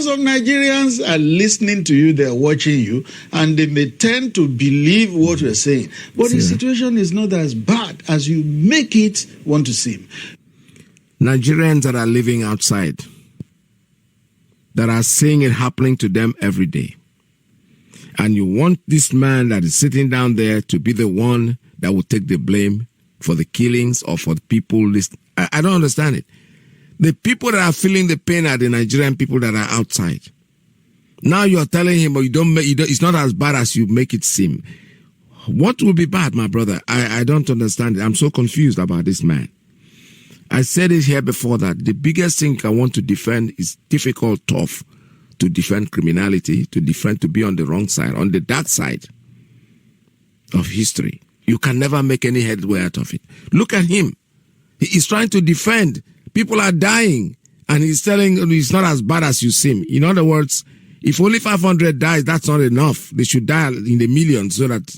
some Nigerians are listening to you, they're watching you, and they may tend to believe what you're saying. But the situation is not as bad as you make it want to seem. Nigerians that are living outside, that are seeing it happening to them every day. And you want this man that is sitting down there to be the one that will take the blame for the killings or for the people. I don't understand it. The people that are feeling the pain are the Nigerian people that are outside. Now you're telling him, oh, it's not as bad as you make it seem. What will be bad, my brother? I don't understand it. I'm so confused about this man. I said it here before that the biggest thing I want to defend is difficult, tough to defend criminality, to be on the wrong side, on the dark side of history. You can never make any headway out of it. Look at him. He is trying to defend. People are dying, and he's telling it's not as bad as you seem. In other words, if only 500 dies, that's not enough. They should die in the millions so that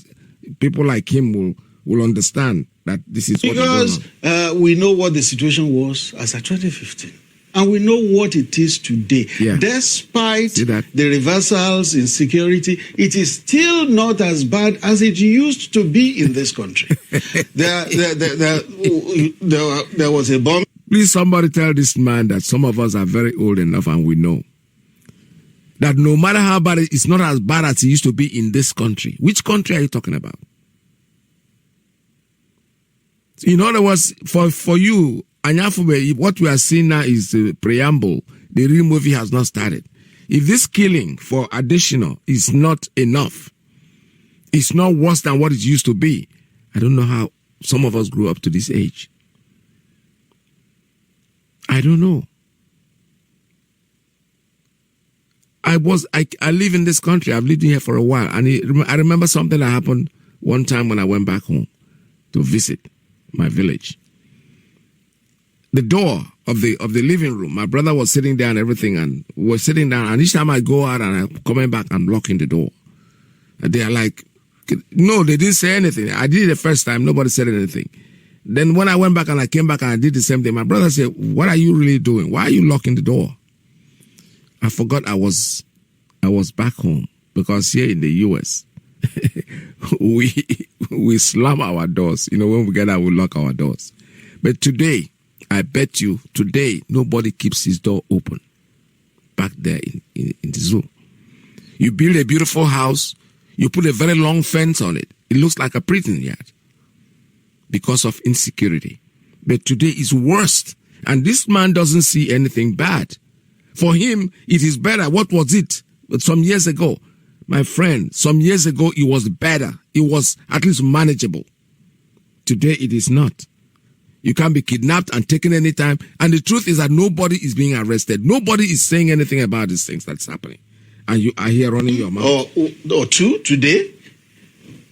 people like him will understand that this is what is going on. Because we know what the situation was as of 2015. And we know what it is today. Yeah. Despite the reversals in security, it is still not as bad as it used to be in this country. There was a bomb. Please, somebody tell this man that some of us are very old enough and we know that no matter how bad it's not as bad as it used to be in this country. Which country are you talking about? In other words, for you, Anyafube, what we are seeing now is the preamble. The real movie has not started. If this killing for additional is not enough, it's not worse than what it used to be, I don't know how some of us grew up to this age. I don't know. I live in this country. I've lived here for a while. And I remember something that happened one time when I went back home to visit my village. The door of the living room, my brother was sitting there and everything, and we were sitting down, and each time I go out and I'm coming back, I'm locking the door. And they are like, no, they didn't say anything. I did it the first time, nobody said anything. Then when I went back and I came back and I did the same thing, my brother said, what are you really doing? Why are you locking the door? I forgot I was back home, because here in the US, we slam our doors. You know, when we get out, we lock our doors. But today, I bet you, today, nobody keeps his door open back there in the zoo. You build a beautiful house, you put a very long fence on it. It looks like a prison yard because of insecurity. But today is worst. And this man doesn't see anything bad. For him, it is better. What was it? But some years ago, my friend, some years ago, it was better. It was at least manageable. Today, it is not. You can't be kidnapped and taken anytime. And the truth is that nobody is being arrested. Nobody is saying anything about these things that's happening. And you are here running your mouth. Or two, today,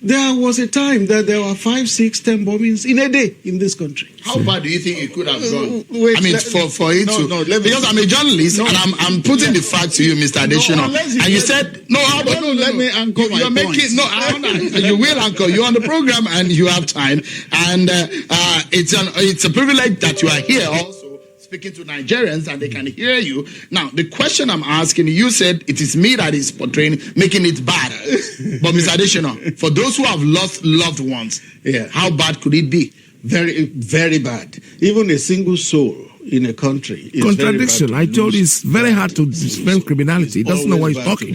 there was a time that there were 5, 6, 10 bombings in a day in this country. How bad do you think it could have gone? Because I'm a journalist and I'm putting the fact to you, Mr. Additional. And you said, let me anchor my point. You will anchor. You're on the program and you have time. And it's a privilege that you are here also speaking to Nigerians and they can hear you. Now, the question I'm asking, you said it is me that is portraying, making it bad. But Mr. Additional, for those who have lost loved ones, how bad could it be? Very, very bad. Even a single soul in a country is contradiction. I told you it's very hard to defend criminality. He doesn't know what he's talking.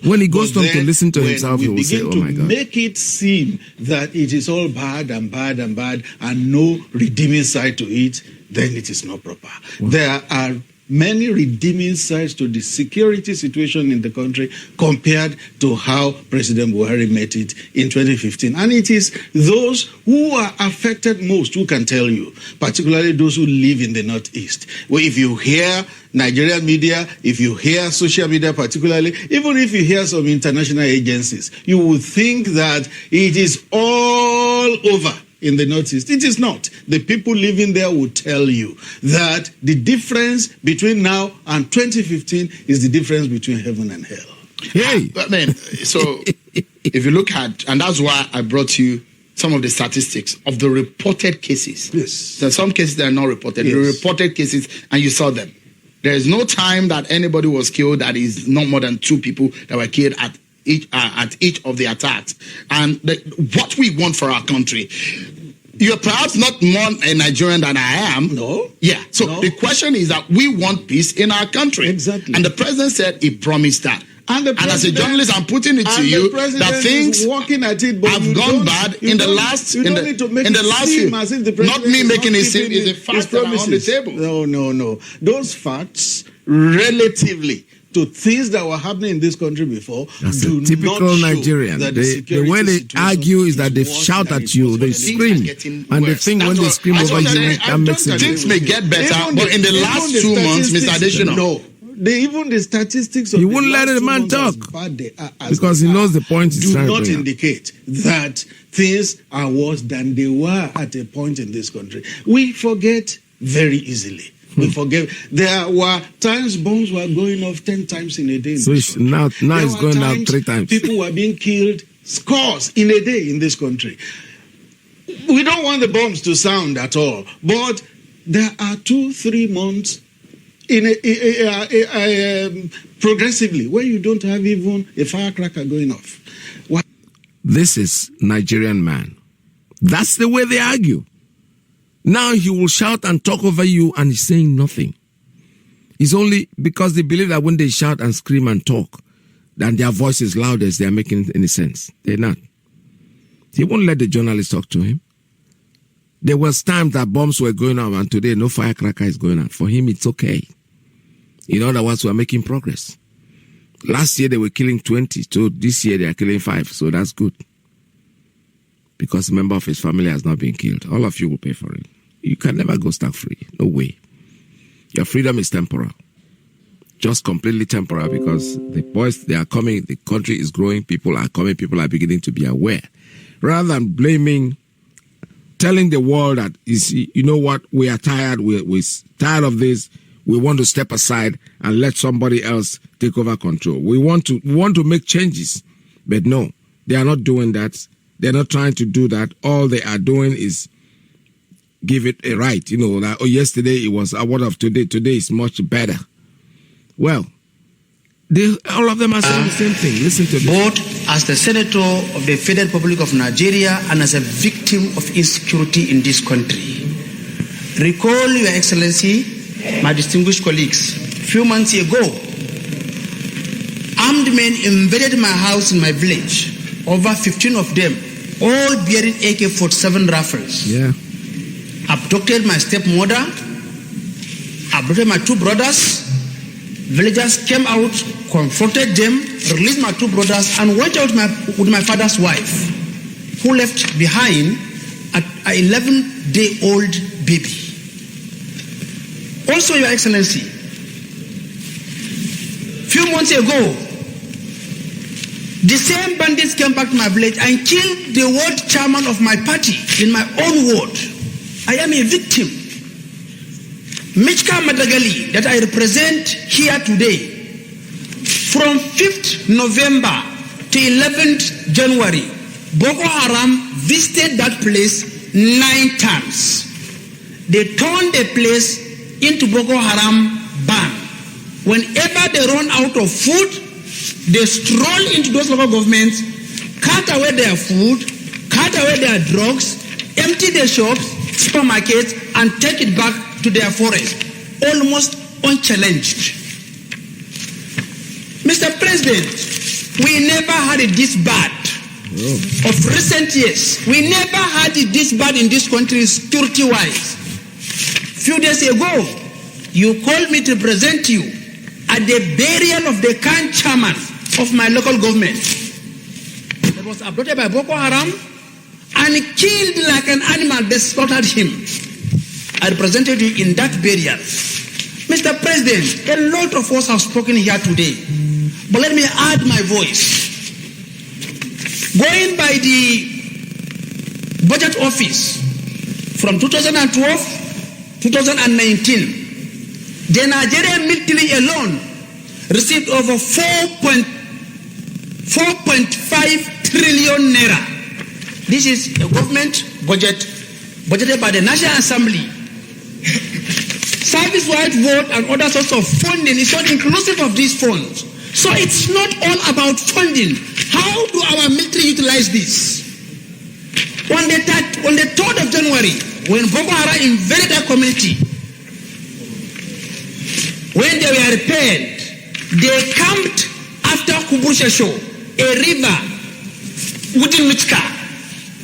When he goes to listen to himself, he will say, oh my God. Make it seem that it is all bad and bad and bad and no redeeming side to it, then it is not proper. Wow. There are many redeeming sides to the security situation in the country compared to how President Buhari met it in 2015. And it is those who are affected most who can tell you, particularly those who live in the Northeast. Well, if you hear Nigerian media, if you hear social media particularly, even if you hear some international agencies, you would think that it is all over in the Northeast. It is not. The people living there will tell you that the difference between now and 2015 is the difference between heaven and hell. Hey, I mean, so if you look at, and that's why I brought you some of the statistics of the reported cases. Yes. There are some cases that are not reported. Yes. The reported cases, and you saw them. There is no time that anybody was killed that is not more than 2 people that were killed at each of the attacks. And what we want for our country, you're perhaps not more a Nigerian than I am. No. Yeah. So the question is that we want peace in our country. Exactly. And the president said he promised that. And as a journalist, I'm putting it to you that things have gone bad in the last few, not me making it seem, is the facts that are on the table. No. Those facts, relatively to things that were happening in this country before, that's a typical Nigerian. The way they argue is that they shout at you, they scream, and they think when they scream over you, that makes sense. Things may get better, but in the last 2 months, Mr. Additional, no. Even the statistics of he wouldn't let the man talk because he knows the point is trying to bring. Do not indicate that things are worse than they were at a point in this country. We forget very easily. We forget. There were times bombs were going off 10 times in a day. So now it's going out 3 times. People were being killed scores in a day in this country. We don't want the bombs to sound at all, but there are 2-3 months progressively where you don't have even a firecracker going off. What? This is Nigerian man. That's the way they argue. Now he will shout and talk over you and he's saying nothing. It's only because they believe that when they shout and scream and talk, then their voice is loudest, they are making any sense. They're not. He won't let the journalists talk to him. There was times that bombs were going on and today no firecracker is going on. For him, it's okay. In other words, we are making progress. Last year they were killing 20, so this year they are killing 5, so that's good. Because a member of his family has not been killed. All of you will pay for it. You can never go stark free. No way. Your freedom is temporal. Just completely temporal because the boys, they are coming, the country is growing, people are coming, people are beginning to be aware. Rather than blaming, telling the world that, you know what, we are tired, we're tired of this, we want to step aside and let somebody else take over control. We want to make changes, but no, they are not doing that. They're not trying to do that. All they are doing is give it a right. You know, like, yesterday it was a word of today. Today is much better. Well, all of them are saying the same thing. Listen to this. Both as the Senator of the Federal Republic of Nigeria and as a victim of insecurity in this country. Recall, Your Excellency, my distinguished colleagues, a few months ago, armed men invaded my house in my village, over 15 of them, all bearing AK-47 rifles. Yeah. Abducted my stepmother, abducted my 2 brothers. Villagers came out, confronted them, released my 2 brothers, and went out with my father's wife, who left behind an 11-day-old baby. Also, Your Excellency, few months ago, the same bandits came back to my village and killed the ward chairman of my party in my own ward. I am a victim. Michka Madagali, that I represent here today, from 5th November to 11th January, Boko Haram visited that place 9 times. They turned the place into Boko Haram ban. Whenever they run out of food, they stroll into those local governments, cut away their food, cut away their drugs, empty their shops, supermarkets, and take it back to their forest, almost unchallenged. Mr. President, we never had it this bad. Of recent years, we never had it this bad in this country security-wise. Few days ago, you called me to present you at the burial of the Khan chairman of my local government. That was abducted by Boko Haram and killed like an animal. They slaughtered him. I represented you in that burial. Mr. President, a lot of us have spoken here today, but let me add my voice. Going by the budget office from 2012, 2019, the Nigerian military alone received over 4.5 trillion naira. This is a government budget budgeted by the National Assembly. service-wide vote and other sorts of funding is not inclusive of these funds. So it's not all about funding. How do our military utilize this? On the 3rd of January, when Boko Haram invaded our community, when they were repelled, they camped after Kubusha Show, a river within Mitka.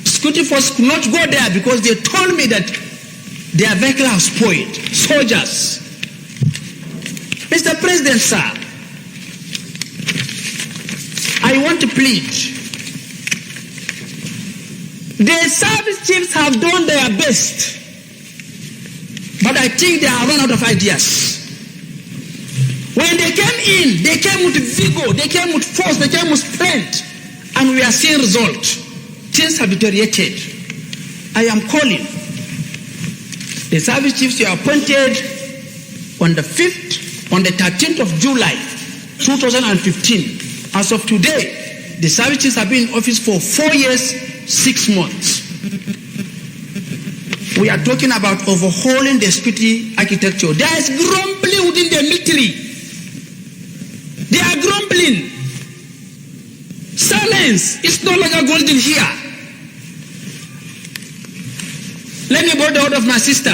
Security force could not go there because they told me that their vehicle was spoiled. Soldiers. Mr. President, sir, I want to plead. The service chiefs have done their best, but I think they have run out of ideas. When they came in, they came with vigor, they came with force, they came with strength, and we are seeing results. Things have deteriorated. I am calling the service chiefs you appointed on the 13th of July, 2015. As of today, the service chiefs have been in office for 4 years, 6 months. We are talking about overhauling the security architecture. There is grumbling within the military. They are grumbling. Silence is no longer golden here. Let me borrow the word of my sister.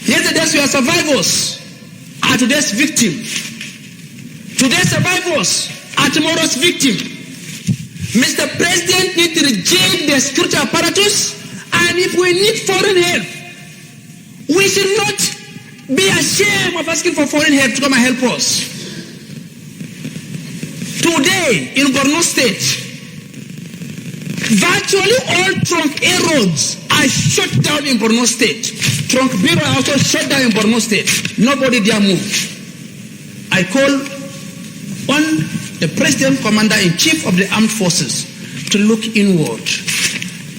Yesterday's we are survivors, are today's victim. Today's survivors are tomorrow's victim. Mr. President needs to reject the security apparatus, and if we need foreign help, we should not be ashamed of asking for foreign help to come and help us. Today in Borno State, virtually all trunk A roads are shut down in Borno State. Trunk B roads are also shut down in Borno State. Nobody dare move. I call on the President Commander-in-Chief of the Armed Forces to look inward.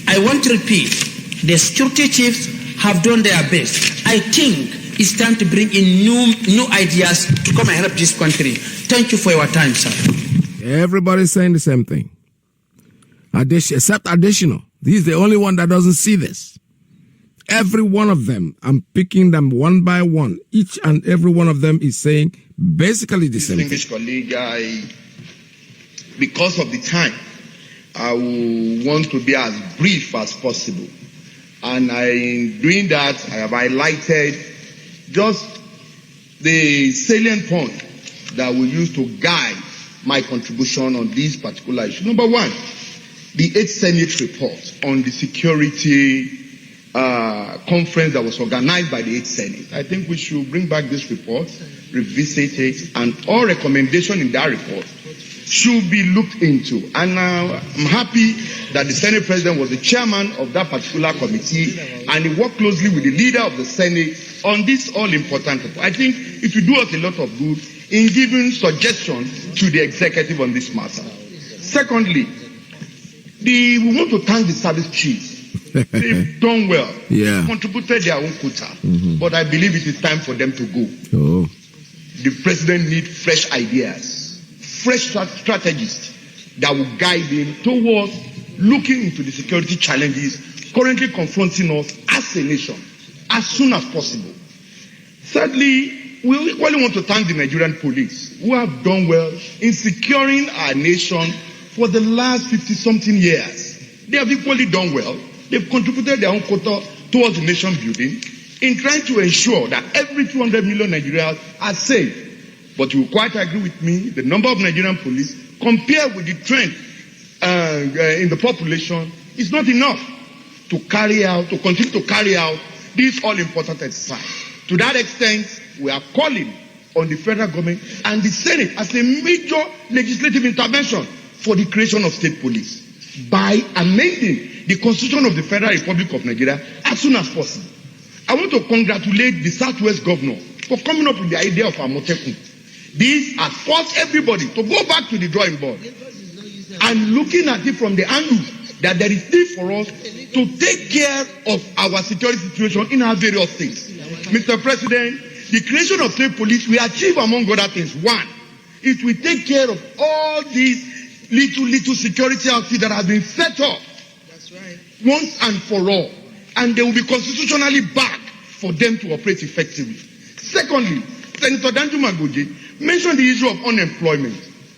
I want to repeat, the security chiefs have done their best. I think it's time to bring in new ideas to come and help this country. Thank you for your time, sir. Everybody's saying the same thing. Except Additional. He's the only one that doesn't see this. Every one of them, I'm picking them one by one. Each and every one of them is saying basically the same thing. Distinguished colleague, because of the time, I will want to be as brief as possible. And in doing that, I have highlighted just the salient point that we use to guide my contribution on this particular issue. Number one, the 8th Senate report on the security conference that was organized by the 8th Senate. I think we should bring back this report, revisit it, and all recommendations in that report should be looked into. And I'm happy that the Senate President was the chairman of that particular committee, and he worked closely with the leader of the Senate on this all-important report. I think it will do us a lot of good in giving suggestions to the executive on this matter. Secondly, we want to thank the service chiefs. They've done well. Yeah. Contributed their own quota. But I believe it is time for them to go. Oh. The president needs fresh ideas, fresh strategies that will guide him towards looking into the security challenges currently confronting us as a nation as soon as possible. Thirdly, we equally want to thank the Nigerian police, who have done well in securing our nation for the last 50-something years. They have equally done well. They've contributed their own quota towards the nation building in trying to ensure that every 200 million Nigerians are safe. But you will quite agree with me, the number of Nigerian police, compared with the trend in the population, is not enough to continue to carry out this all-important exercise. To that extent, we are calling on the federal government and the Senate as a major legislative intervention for the creation of state police by amending the Constitution of the Federal Republic of Nigeria as soon as possible. I want to congratulate the Southwest governor for coming up with the idea of Amotekun. This has forced everybody to go back to the drawing board and looking at it from the angle that there is need for us to take care of our security situation in our various states. Mr. President, the creation of state police will achieve, among other things, one, it will take care of all these little security outfits that have been set up once and for all, and they will be constitutionally backed for them to operate effectively. Secondly, Senator Danjuma Goje mentioned the issue of unemployment.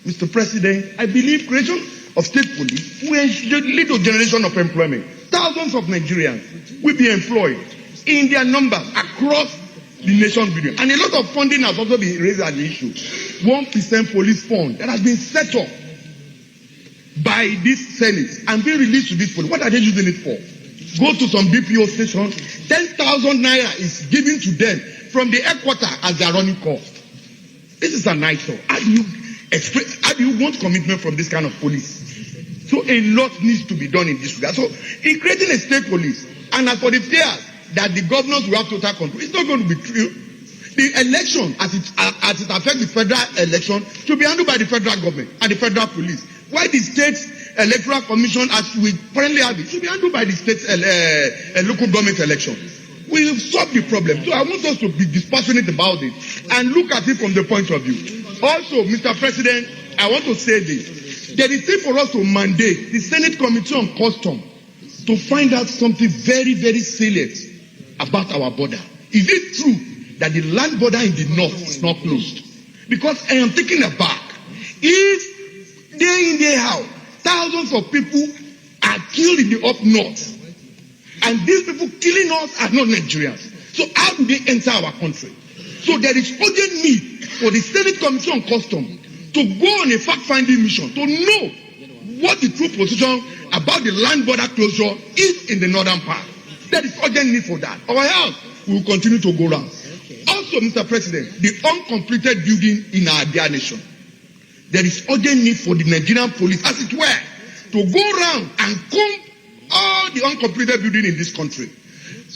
Mr. President, I believe creation of state police will lead to a generation of employment. Thousands of Nigerians will be employed in their numbers across the nation's region. And a lot of funding has also been raised as an issue. 1% police fund that has been set up by this Senate and being released to this police. What are they using it for? Go to some BPO station, 10,000 naira is given to them from the headquarters as their running cost. This is an eyesore. How do you want commitment from this kind of police? So a lot needs to be done in this regard. So in creating a state police, and as for the fears that the governors will have total control, it's not going to be true. The election, as it affects the federal election, should be handled by the federal government and the federal police. Why the state electoral commission, as we currently have it, should be handled by the state local government election. We will solve the problem. So I want us to be dispassionate about it and look at it from the point of view. Also, Mr. President, I want to say this. There is need for us to mandate the Senate Committee on Custom to find out something very, very salient about our border. Is it true that the land border in the north is not closed? Because I am taken aback. If day in, day out, thousands of people are killed in the up north, and these people killing us are not Nigerians. So how do they enter our country? So there is urgent need for the Senate Committee on Custom to go on a fact-finding mission to know what the true position about the land border closure is in the northern part. There is urgent need for that. Or else we will continue to go round. Also, Mr. President, the uncompleted building in our dear nation. There is urgent need for the Nigerian police, as it were, to go round and comb all the uncompleted building in this country.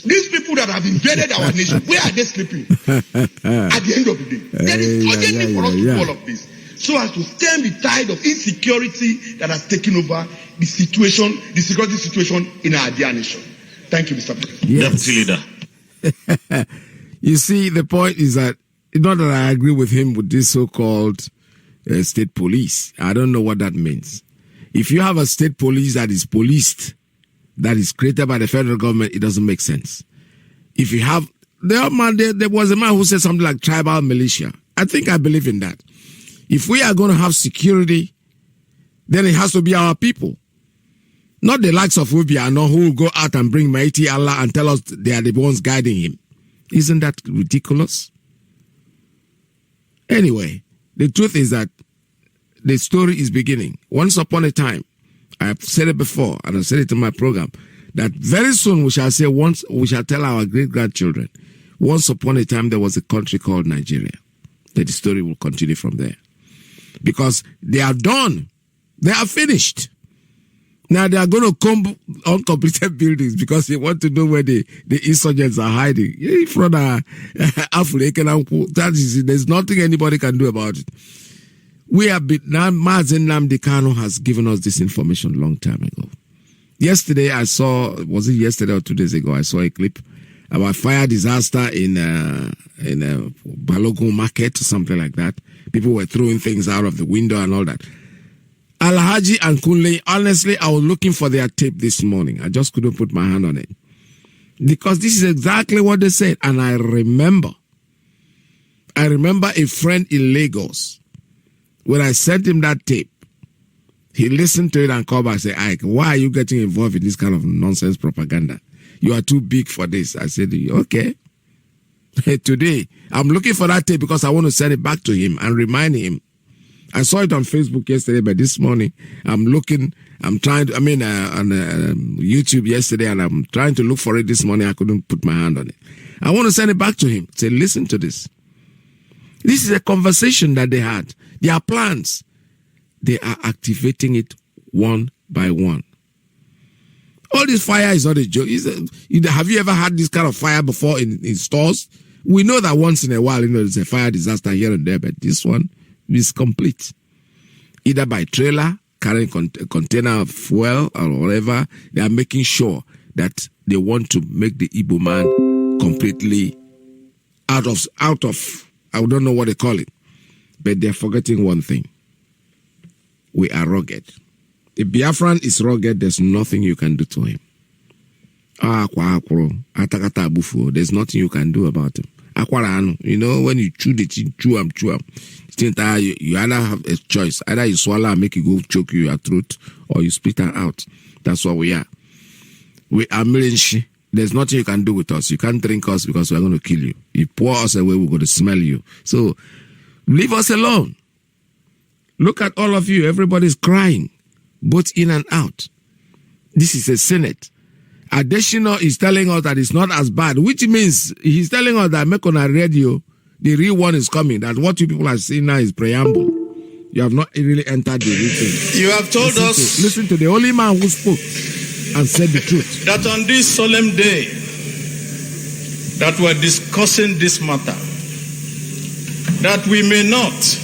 These people that have invaded our nation, where are they sleeping? At the end of the day, there is urgent need for us to do all of this, so as to stem the tide of insecurity that has taken over the situation, the security situation in our dear nation. Thank you, Mr. President. Yes. Deputy Leader. You see, the point is that, not that I agree with him with this so-called state police. I don't know what that means. If you have a state police that is policed, that is created by the federal government, it doesn't make sense. If you have, there was a man who said something like tribal militia. I think I believe in that. If we are going to have security, then it has to be our people. Not the likes of Ubiano who will go out and bring mighty Allah and tell us they are the ones guiding him. Isn't that ridiculous? Anyway, the truth is that the story is beginning. Once upon a time, I have said it before, and I said it in my program, that very soon we shall tell our great-grandchildren, once upon a time there was a country called Nigeria. That the story will continue from there. Because they are done. They are finished. Now they are going to comb uncompleted buildings because they want to know where the insurgents are hiding. There's nothing anybody can do about it. We have been, now Mazen Nnamdi Kanu has given us this information a long time ago. Yesterday I saw, was it yesterday or 2 days ago, I saw a clip about fire disaster in a Balogun market or something like that. People were throwing things out of the window and all that. Alhaji and Kunle, honestly, I was looking for their tape this morning. I just couldn't put my hand on it. Because this is exactly what they said. And I remember a friend in Lagos. When I sent him that tape, he listened to it and called back and said, Iyke, why are you getting involved in this kind of nonsense propaganda? You are too big for this. I said, okay. Today, I'm looking for that tape because I want to send it back to him and remind him. I saw it on Facebook yesterday, but this morning, on YouTube yesterday, and I'm trying to look for it this morning. I couldn't put my hand on it. I want to send it back to him. Say, listen to this. This is a conversation that they had. Their plans. They are activating it one by one. All this fire is not a joke. Have you ever had this kind of fire before in stores? We know that once in a while, there's a fire disaster here and there, but this one is complete. Either by trailer, carrying container of fuel or whatever, they are making sure that they want to make the Igbo man completely out of, I don't know what they call it, but they're forgetting one thing. We are rugged. The Biafran is rugged. There's nothing you can do to him. There's nothing you can do about him. You know, when you chew the chin, chew 'em. You either have a choice. Either you swallow and make it go choke you your throat, or you spit it out. That's what we are. We are Milinshi. There's nothing you can do with us. You can't drink us because we're going to kill you. You pour us away, we're going to smell you. So leave us alone. Look at all of you. Everybody's crying, both in and out. This is a Senate. Adesina is telling us that it's not as bad, which means he's telling us that make on a radio, the real one is coming, that what you people are seeing now is preamble. You have not really entered the real thing. You have told Listen to the only man who spoke and said the truth. That on this solemn day that we're discussing this matter, that we may not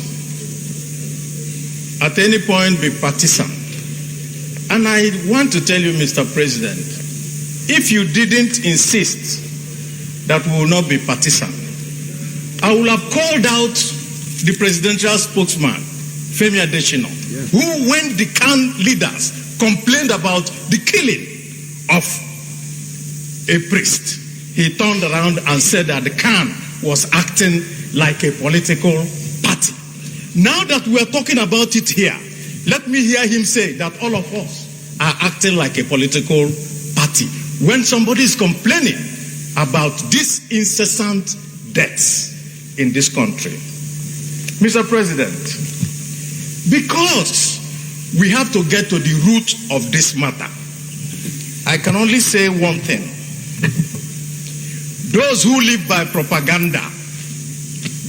at any point be partisan. And I want to tell you, Mr. President, if you didn't insist that we will not be partisan, I would have called out the presidential spokesman, Femi Adesina, who, when the CAN leaders complained about the killing of a priest, he turned around and said that the CAN was acting like a political party. Now that we are talking about it here, let me hear him say that all of us are acting like a political party when somebody is complaining about these incessant deaths in this country. Mr. President, because we have to get to the root of this matter, I can only say one thing. Those who live by propaganda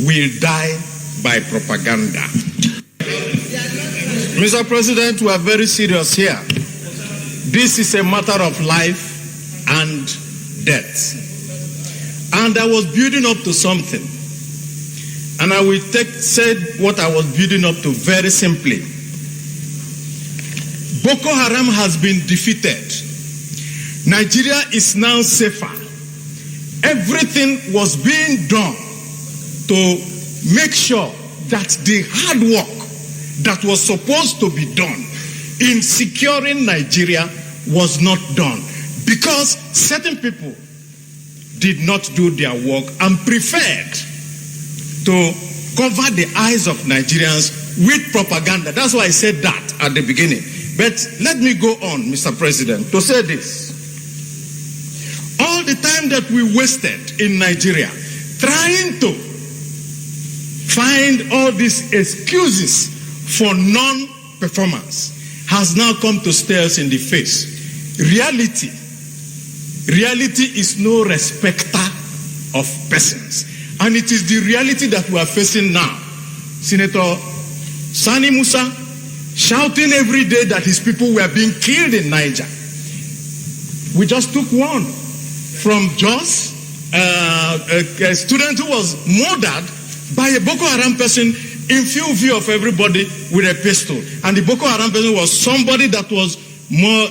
will die by propaganda. Mr. President, we are very serious here. This is a matter of life and death. And I was building up to something. And I will say what I was building up to very simply. Boko Haram has been defeated. Nigeria is now safer. Everything was being done to make sure that the hard work that was supposed to be done in securing Nigeria was not done because certain people did not do their work and preferred to cover the eyes of Nigerians with propaganda. That's why I said that at the beginning. But let me go on, Mr. President, to say this. All the time that we wasted in Nigeria trying to find all these excuses for non-performance has now come to stare us in the face. Reality is no respecter of persons. And it is the reality that we are facing now. Senator Sani Musa shouting every day that his people were being killed in Niger. We just took one from Jos, a student who was murdered by a Boko Haram person in full view of everybody with a pistol. And the Boko Haram person was somebody that was more,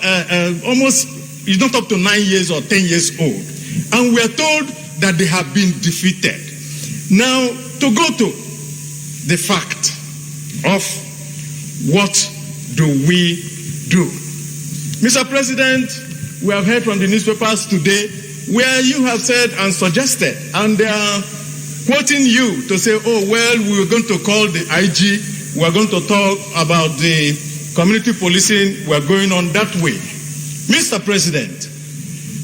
almost, he's not up to 9 years or 10 years old. And we are told that they have been defeated. Now, to go to the fact of what do we do? Mr. President, we have heard from the newspapers today where you have said and suggested, and they are quoting you to say, oh, well, we are going to call the IG, we are going to talk about the community policing, we are going on that way. Mr. President,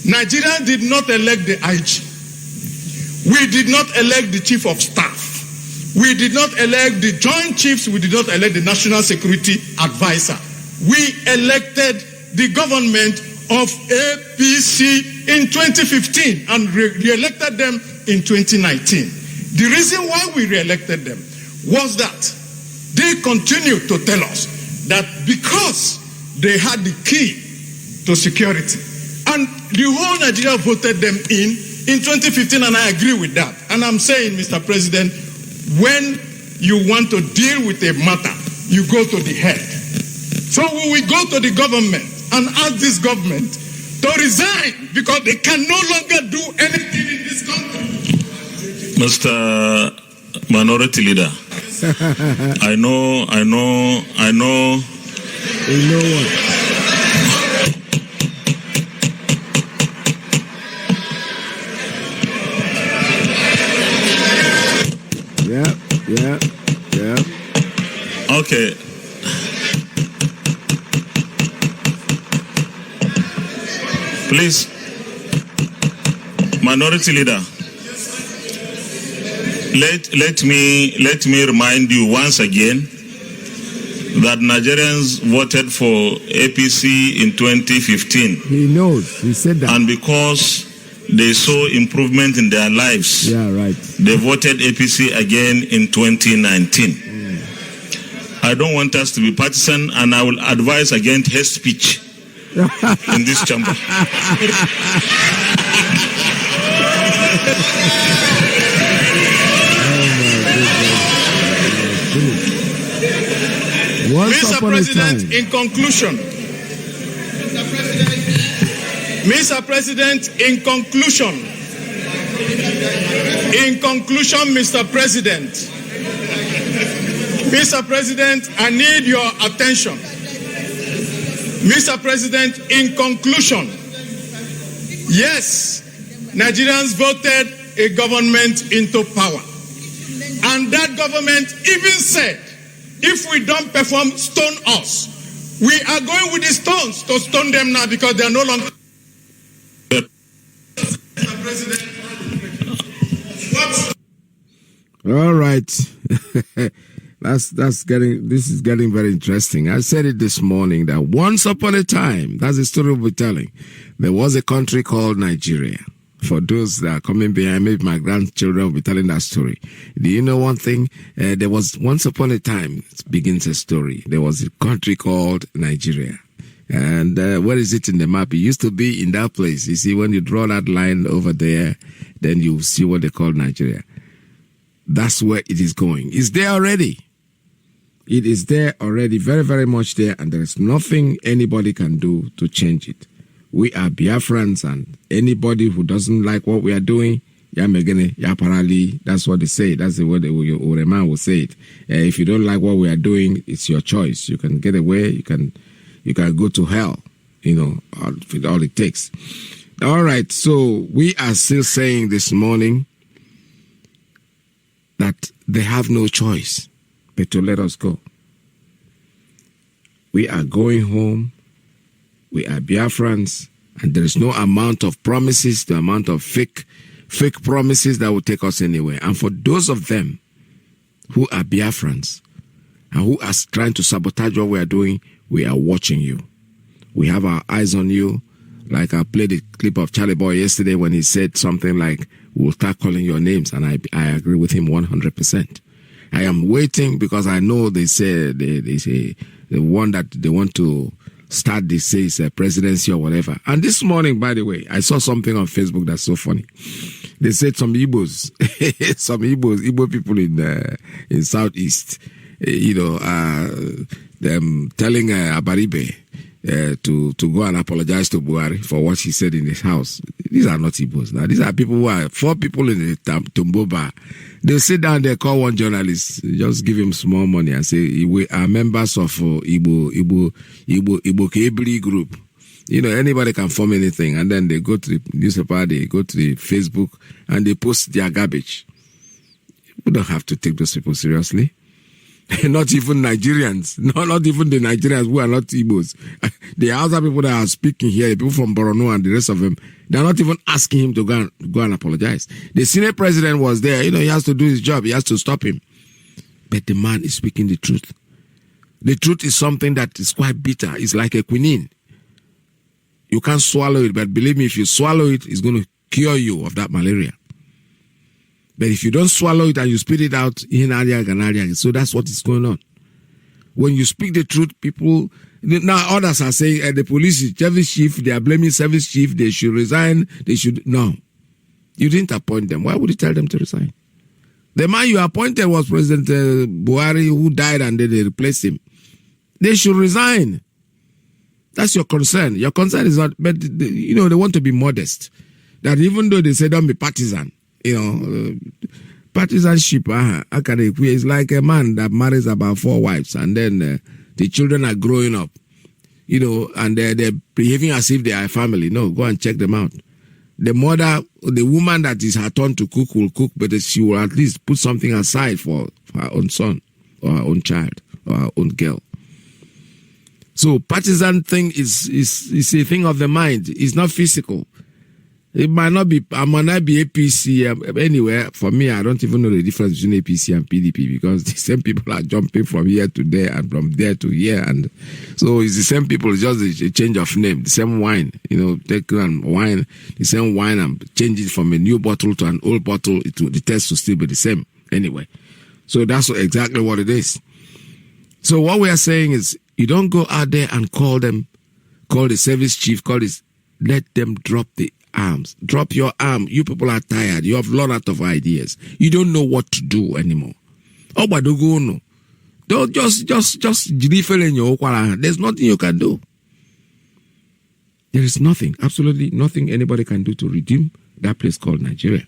Nigeria did not elect the IG. We did not elect the chief of staff. We did not elect the joint chiefs. We did not elect the national security advisor. We elected the government of APC in 2015 and re-elected them in 2019. The reason why we re-elected them was that they continued to tell us that because they had the key to security and the whole Nigeria voted them in 2015, and I agree with that. And I'm saying, Mr. President, when you want to deal with a matter, you go to the head. So we will go to the government and ask this government to resign because they can no longer do anything in this country. Mr. Minority Leader, I know. You know what? Okay. Please, Minority Leader, let me remind you once again that Nigerians voted for APC in 2015. He knows. He said that. And because they saw improvement in their lives, yeah, right, they voted APC again in 2019. I don't want us to be partisan, and I will advise against hate speech in this chamber. Mr. President, in conclusion, Mr. President, in conclusion, Mr. President, I need your attention. Mr. President, in conclusion, yes, Nigerians voted a government into power. And that government even said, if we don't perform, stone us. We are going with the stones to stone them now because they are no longer. Mr. President, all right. This is getting very interesting. I said it this morning that once upon a time, that's the story we'll be telling. There was a country called Nigeria. For those that are coming behind, maybe my grandchildren will be telling that story. Do you know one thing? There was once upon a time, it begins a story. There was a country called Nigeria. And where is it in the map? It used to be in that place. You see, when you draw that line over there, then you see what they call Nigeria. That's where it is going. It's there already. It is there already, very, very much there, and there is nothing anybody can do to change it. We are Biafrans, and anybody who doesn't like what we are doing, that's what they say. That's the word Ureman will say it. If you don't like what we are doing, it's your choice. You can get away. You can go to hell. With all it takes. All right. So we are still saying this morning that they have no choice but to let us go. We are going home. We are Biafrans, and there is no amount of promises, the amount of fake promises that will take us anywhere. And for those of them who are Biafrans and who are trying to sabotage what we are doing, we are watching you. We have our eyes on you. Like I played a clip of Charlie Boy yesterday when he said something like, we'll start calling your names, and I agree with him 100%. I am waiting because I know they say the one that they want to start, they say it's a presidency or whatever. And this morning, by the way, I saw something on Facebook that's so funny. They said some Igbos, Igbo people in Southeast, them telling Abaribe to go and apologize to Buhari for what he said in his house. These are not Igbos. Now, these are people who are 4 people in the Tumbo bar. They'll sit down there, call one journalist, just give him small money and say, we are members of Igbo Kebri group. Anybody can form anything. And then they go to the newspaper, they go to the Facebook, and they post their garbage. We don't have to take those people seriously. Not even Nigerians. Not even the Nigerians who are not Igbos. The other people that are speaking here, the people from Borno and the rest of them, they're not even asking him to go and apologize. The Senate president was there. He has to do his job. He has to stop him. But the man is speaking the truth. The truth is something that is quite bitter. It's like a quinine. You can't swallow it, but believe me, if you swallow it, it's going to cure you of that malaria. But if you don't swallow it and you spit it out, so that's what is going on. When you speak the truth, people, now others are saying the police, service chief, they are blaming service chief, they should resign, no. You didn't appoint them. Why would you tell them to resign? The man you appointed was President Buhari, who died, and then they replaced him. They should resign. That's your concern. Your concern is not, but they want to be modest. That even though they say don't be partisan, partisanship, is like a man that marries about 4 wives, and then the children are growing up, and they're behaving as if they are a family. No, go and check them out. The woman that is her turn to cook will cook, but she will at least put something aside for her own son or her own child or our own girl. So partisan thing is a thing of the mind. It's not physical. It might not be APC anywhere. For me, I don't even know the difference between APC and PDP because the same people are jumping from here to there and from there to here, and so it's the same people, just a change of name. The same wine, take wine, the same wine, and change it from a new bottle to an old bottle. The taste will still be the same anyway. So that's exactly what it is. So what we are saying is, you don't go out there and call the service chief, let them drop the arms. Drop your arm. You people are tired. You have run out of ideas. You don't know what to do anymore. Oh, but don't go no. Don't just refill in your okwa. There's nothing you can do. There is nothing, absolutely nothing anybody can do to redeem that place called Nigeria.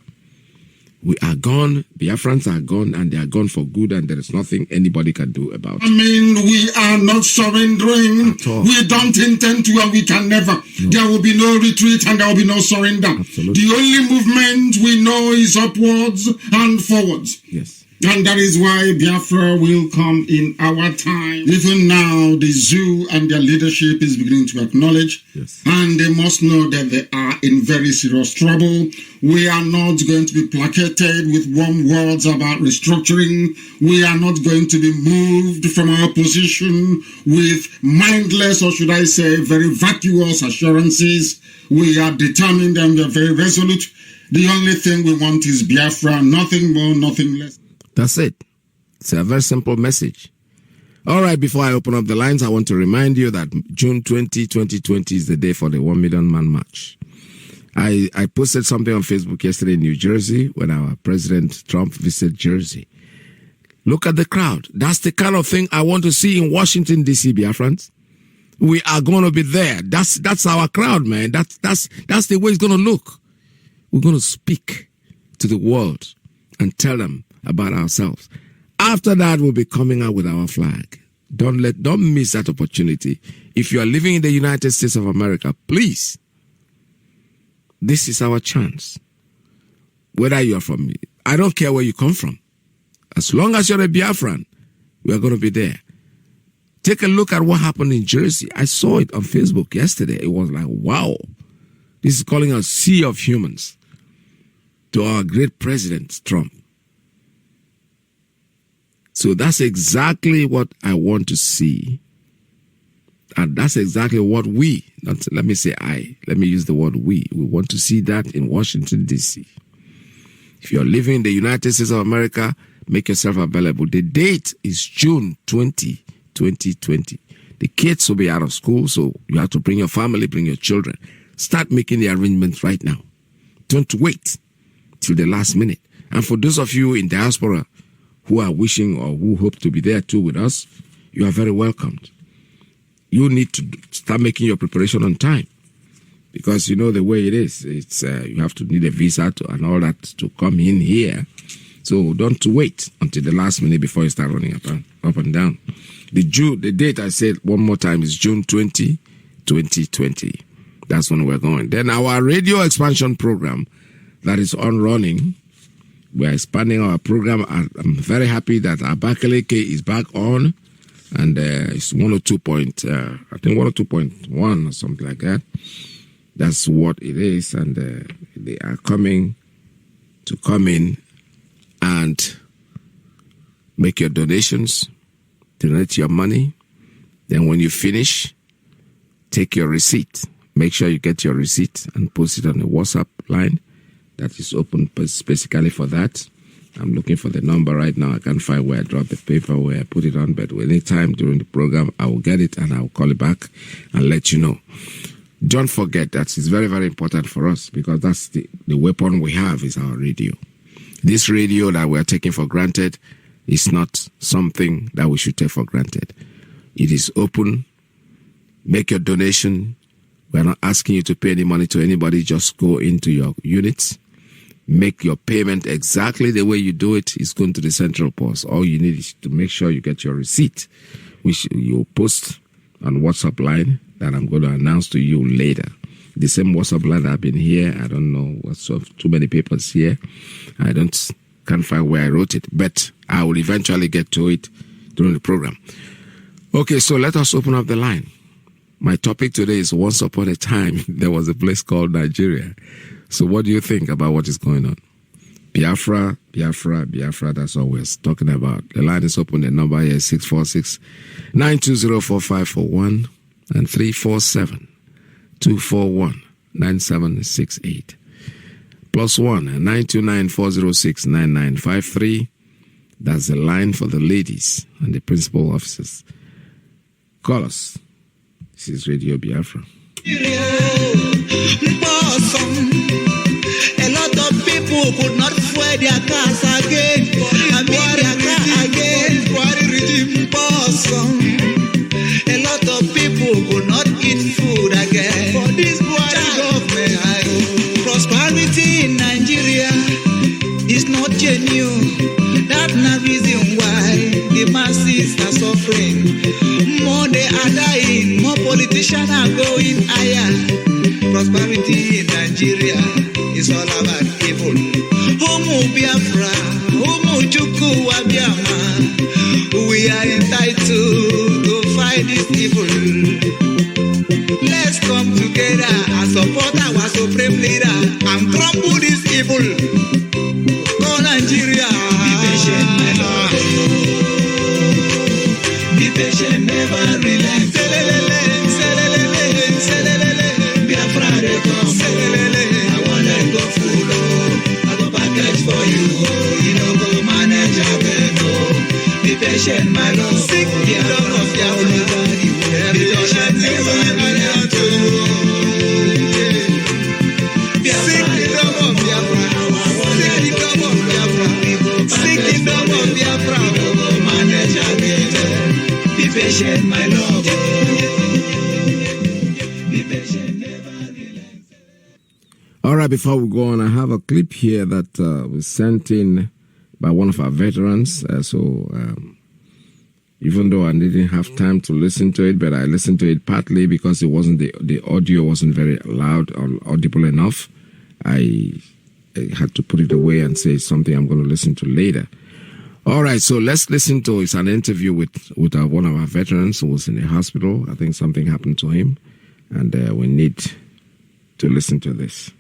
We are gone, Biafrans are gone, and they are gone for good, and there is nothing anybody can do about it. We are not surrendering. We don't intend to, and we can never. No. There will be no retreat, and there will be no surrender. Absolutely. The only movement we know is upwards and forwards. Yes. And that is why Biafra will come in our time. Even now, the zoo and their leadership is beginning to acknowledge. Yes. And they must know that they are in very serious trouble. We are not going to be placated with warm words about restructuring. We are not going to be moved from our position with mindless, or should I say, very vacuous assurances. We are determined and we are very resolute. The only thing we want is Biafra, nothing more, nothing less. That's it. It's a very simple message. All right, before I open up the lines, I want to remind you that June 20, 2020 is the day for the 1 million man march. I posted something on Facebook yesterday in New Jersey when our President Trump visited Jersey. Look at the crowd. That's the kind of thing I want to see in Washington, D.C., Biafrans. We are going to be there. That's our crowd, man. That's the way it's going to look. We're going to speak to the world and tell them about ourselves. After that, we'll be coming out with our flag. Don't miss that opportunity. If you are living in the United States of America, please, this is our chance. Whether you're from, I don't care where you come from. As long as you're a Biafran, we are going to be there. Take a look at what happened in Jersey. I saw it on Facebook yesterday. It was like, wow. This is calling a sea of humans to our great president, Trump. So that's exactly what I want to see. And that's exactly what let me use the word we want to see that in Washington, D.C. If you're living in the United States of America, make yourself available. The date is June 20, 2020. The kids will be out of school, so you have to bring your family, bring your children. Start making the arrangements right now. Don't wait till the last minute. And for those of you in diaspora who are wishing or who hope to be there too with us, you are very welcomed. You need to start making your preparation on time because you know the way it is. It's you have to need a visa and all that to come in here. So don't wait until the last minute before you start running up and down. The date I said one more time is June 20, 2020. That's when we're going. Then our radio expansion program that is on running. We are expanding our program. I'm very happy that Abakaleke is back on, and it's 102.1 or something like that. That's what it is, and they are coming to come in and make your donations, donate your money. Then when you finish, take your receipt. Make sure you get your receipt and post it on the WhatsApp line. That is open specifically for that. I'm looking for the number right now. I can't find where I dropped the paper, where I put it on, but anytime during the program, I will get it and I will call it back and let you know. Don't forget that it's very, very important for us because that's the weapon we have is our radio. This radio that we are taking for granted is not something that we should take for granted. It is open. Make your donation. We're not asking you to pay any money to anybody. Just go into your units. Make your payment exactly the way you do it. It's going to the central post. All you need is to make sure you get your receipt, which you post on WhatsApp line that I'm going to announce to you later. The same WhatsApp line that I've been here. I don't know what's too many papers here. Can't find where I wrote it, but I will eventually get to it during the program. Okay, so let us open up the line. My topic today is once upon a time, there was a place called Nigeria. So what do you think about what is going on? Biafra, that's all we're talking about. The line is open. The number here is 646-920-4541 and 347-241-9768. +1 929-406-9953. That's the line for the ladies and the principal officers. Call us. This is Radio Biafra. A lot of people could not fuel their cars again. And buy their car again. A lot of people could not eat food again. For this government, prosperity in Nigeria is not genuine. That's the reason why the masses are suffering. More they are dying, more politicians are going higher. Prosperity in Nigeria is all about evil. Homo Biafra, Homo Chukwu Wabiama. We are entitled to fight this evil. Let's come together and support our supreme leader and crumble this evil. Go Nigeria. Be patient, my Lord. Be patient, never relent. Biafra, they come. I wanna go full. I go package for you. You know, go manage again. Be patient, my Lord. Seek the love of Biafra. Be patient, never relent. Seek the love of Biafra. Seek the love of Biafra. Go manage again. Be patient, my Lord. Be patient, never relent. All right, before we go on, I have a clip here that was sent in by one of our veterans. Even though I didn't have time to listen to it, but I listened to it partly because it wasn't the audio wasn't very loud or audible enough. I had to put it away and say something I'm going to listen to later. All right, so let's listen to it's an interview with one of our veterans who was in the hospital. I think something happened to him, and we need to listen to this.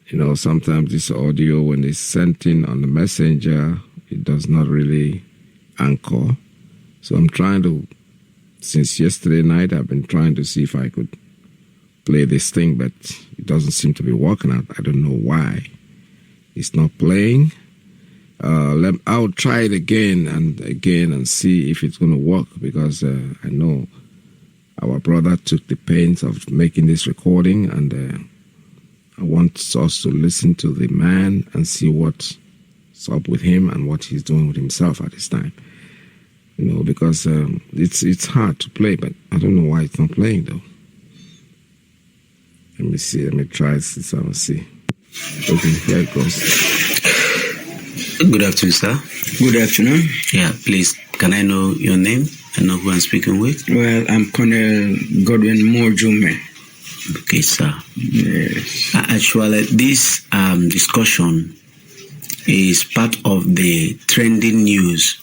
You know, sometimes this audio, when it's sent in on the messenger, it does not really anchor. So I'm trying to, since yesterday night, I've been trying to see if I could play this thing, but it doesn't seem to be working out. I don't know why. It's not playing. I'll try it again and see if it's going to work, because I know our brother took the pains of making this recording, and I want us to listen to the man and see what's up with him and what he's doing with himself at this time. You know, because it's hard to play, but I don't know why it's not playing though. Let me see. Let me try this. I'll see. Okay, here it goes. Good afternoon, sir. Good afternoon. Yeah, please, can I know your name? I know who I'm speaking with. Well, I'm Colonel Godwin Mojume. Okay, sir. Yes. Actually, this discussion is part of the trending news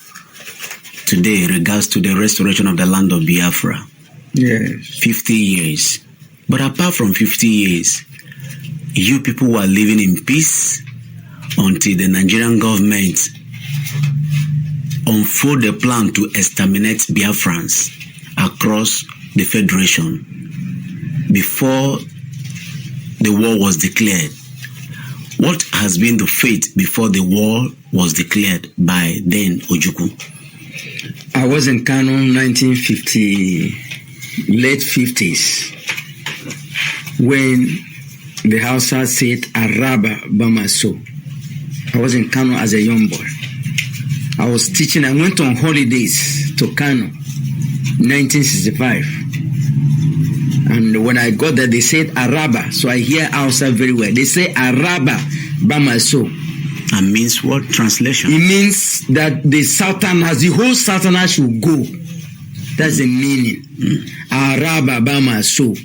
today in regards to the restoration of the land of Biafra. Yes. 50 years. But apart from 50 years, you people were living in peace until the Nigerian government unfold a plan to exterminate Biafrans across the Federation before the war was declared. What has been the fate before the war was declared by then Ojukwu? I was in Kano 1950, late 50s, when the Hausa said Araba Bamaso. I was in Kano as a young boy. I was teaching. I went on holidays to Kano, 1965. And when I got there, they said Araba. So I hear Hausa very well. They say Araba Bamaso. And means what? Translation? It means that the Sultanate, the whole Sultanate should go. That's the meaning. Araba Bamaso.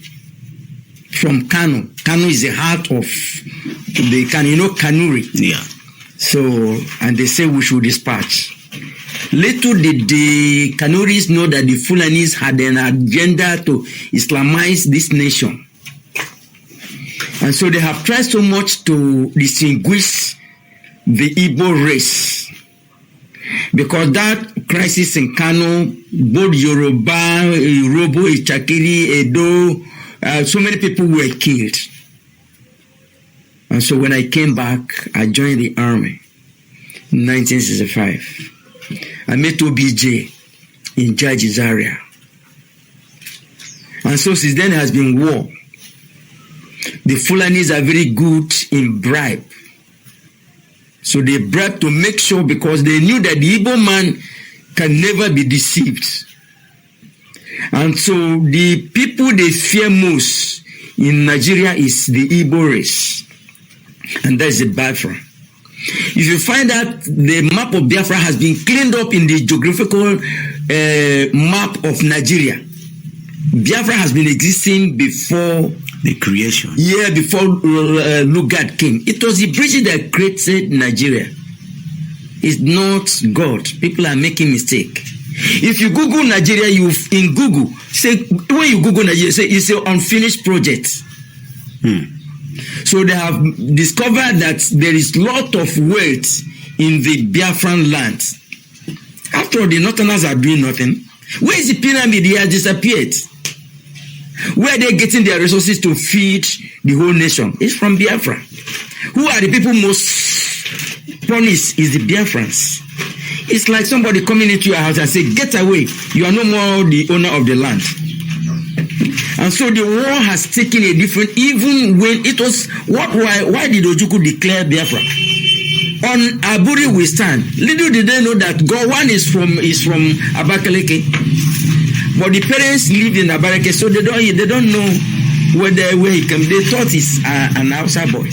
from Kano. Kano is the heart of the Kano, Kanuri. Yeah. So, and they say we should dispatch. Little did the Kanuris know that the Fulanis had an agenda to Islamize this nation. And so they have tried so much to distinguish the Igbo race. Because that crisis in Kano, both Yoruba, Irobo, Ichakiri, Edo, so many people were killed. And so when I came back, I joined the army in 1965. I met OBJ in Judge's area. And so since then, there has been war. The Fulanis are very good in bribe. So they bribe to make sure, because they knew that the Igbo man can never be deceived. And so the people they fear most in Nigeria is the Igbo race. And that is the Biafra. If you find out the map of Biafra has been cleaned up in the geographical map of Nigeria, Biafra has been existing before the creation. Yeah, before Lugard came. It was the British that created Nigeria. It's not God. People are making mistake. If you Google Nigeria, in Google, say when you Google Nigeria, say it's an unfinished project. So they have discovered that there is lot of wealth in the Biafran land. After all, the Northerners are doing nothing. Where is the pyramid? It has disappeared. Where are they getting their resources to feed the whole nation? It's from Biafra. Who are the people most punished? Is the Biafrans. It's like somebody coming into your house and say, get away. You are no more the owner of the land. And so the war has taken a different, even when it was, why did Ojukwu declare Biafra? On Aburi we stand. Little did they know that Gowon is from Abakaliki. But the parents lived in Abakaliki, so they don't know where he came. They thought he's an outside boy.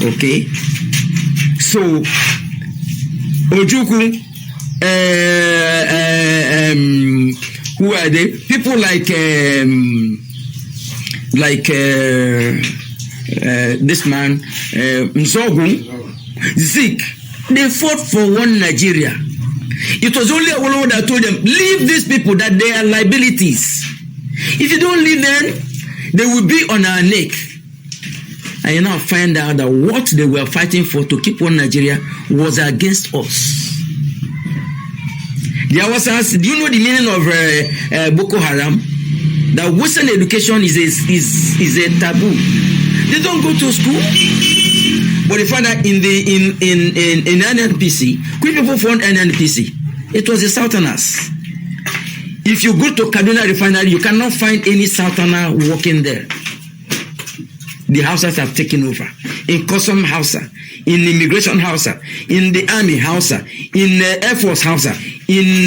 Okay? So, Ojukwu, who are they? People like this man, Nzogu, Zik, they fought for one Nigeria. It was only Awolowo that told them, leave these people, that they are liabilities. If you don't leave them, they will be on our neck. And you now find out that what they were fighting for to keep one Nigeria was against us. There was, do you know the meaning of Boko Haram? That Western education is a taboo. They don't go to school. But they find that in NNPC, quick people found NNPC. It was the Southerners. If you go to Kaduna Refinery, you cannot find any Southerner working there. The Hausas have taken over. In Custom Hausa, in Immigration Hausa, in the Army Hausa, in Air Force Hausa, in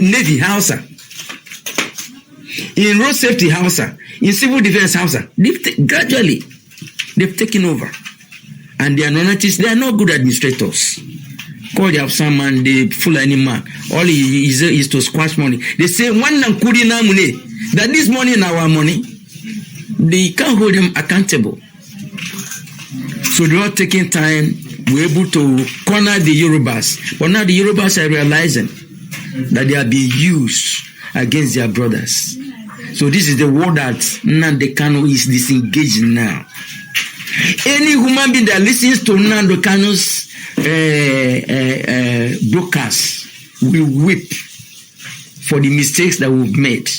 Navy Hausa, in Road Safety Hausa, in Civil Defense Hausa. Gradually, they've taken over. And they are non-artists, they are not good administrators. Call the some man, the Fulani man. All he is to squash money. They say, one kudi na money, that this money is our money. They can't hold them accountable. So they're not taking time. We're able to corner the Yorubas. But now the Yorubas are realizing that they are being used against their brothers. So this is the war that Nnamdi Kanu is disengaged now. Any human being that listens to Nnamdi Kanu's broadcast will weep for the mistakes that we've made.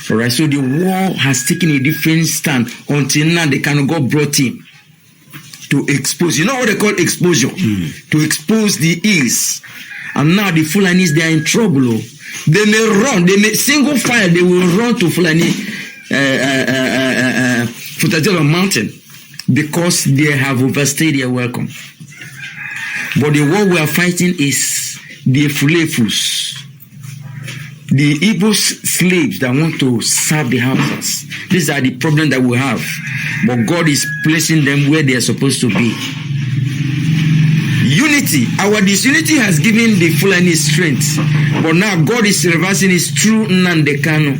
All right, so the war has taken a different stand until Nnamdi Kanu God brought him to expose. You know what they call exposure? To expose the ills. And now the Fulanis, they are in trouble. They may run, they may single file, they will run to Fulani Futajelo Mountain because they have overstayed their welcome. But the war we are fighting is the Fulefus, the Igbo slaves that want to serve the houses. These are the problems that we have. But God is placing them where they are supposed to be. Unity. Our disunity has given the Fulani strength. But now God is reversing it through Nnamdi Kanu.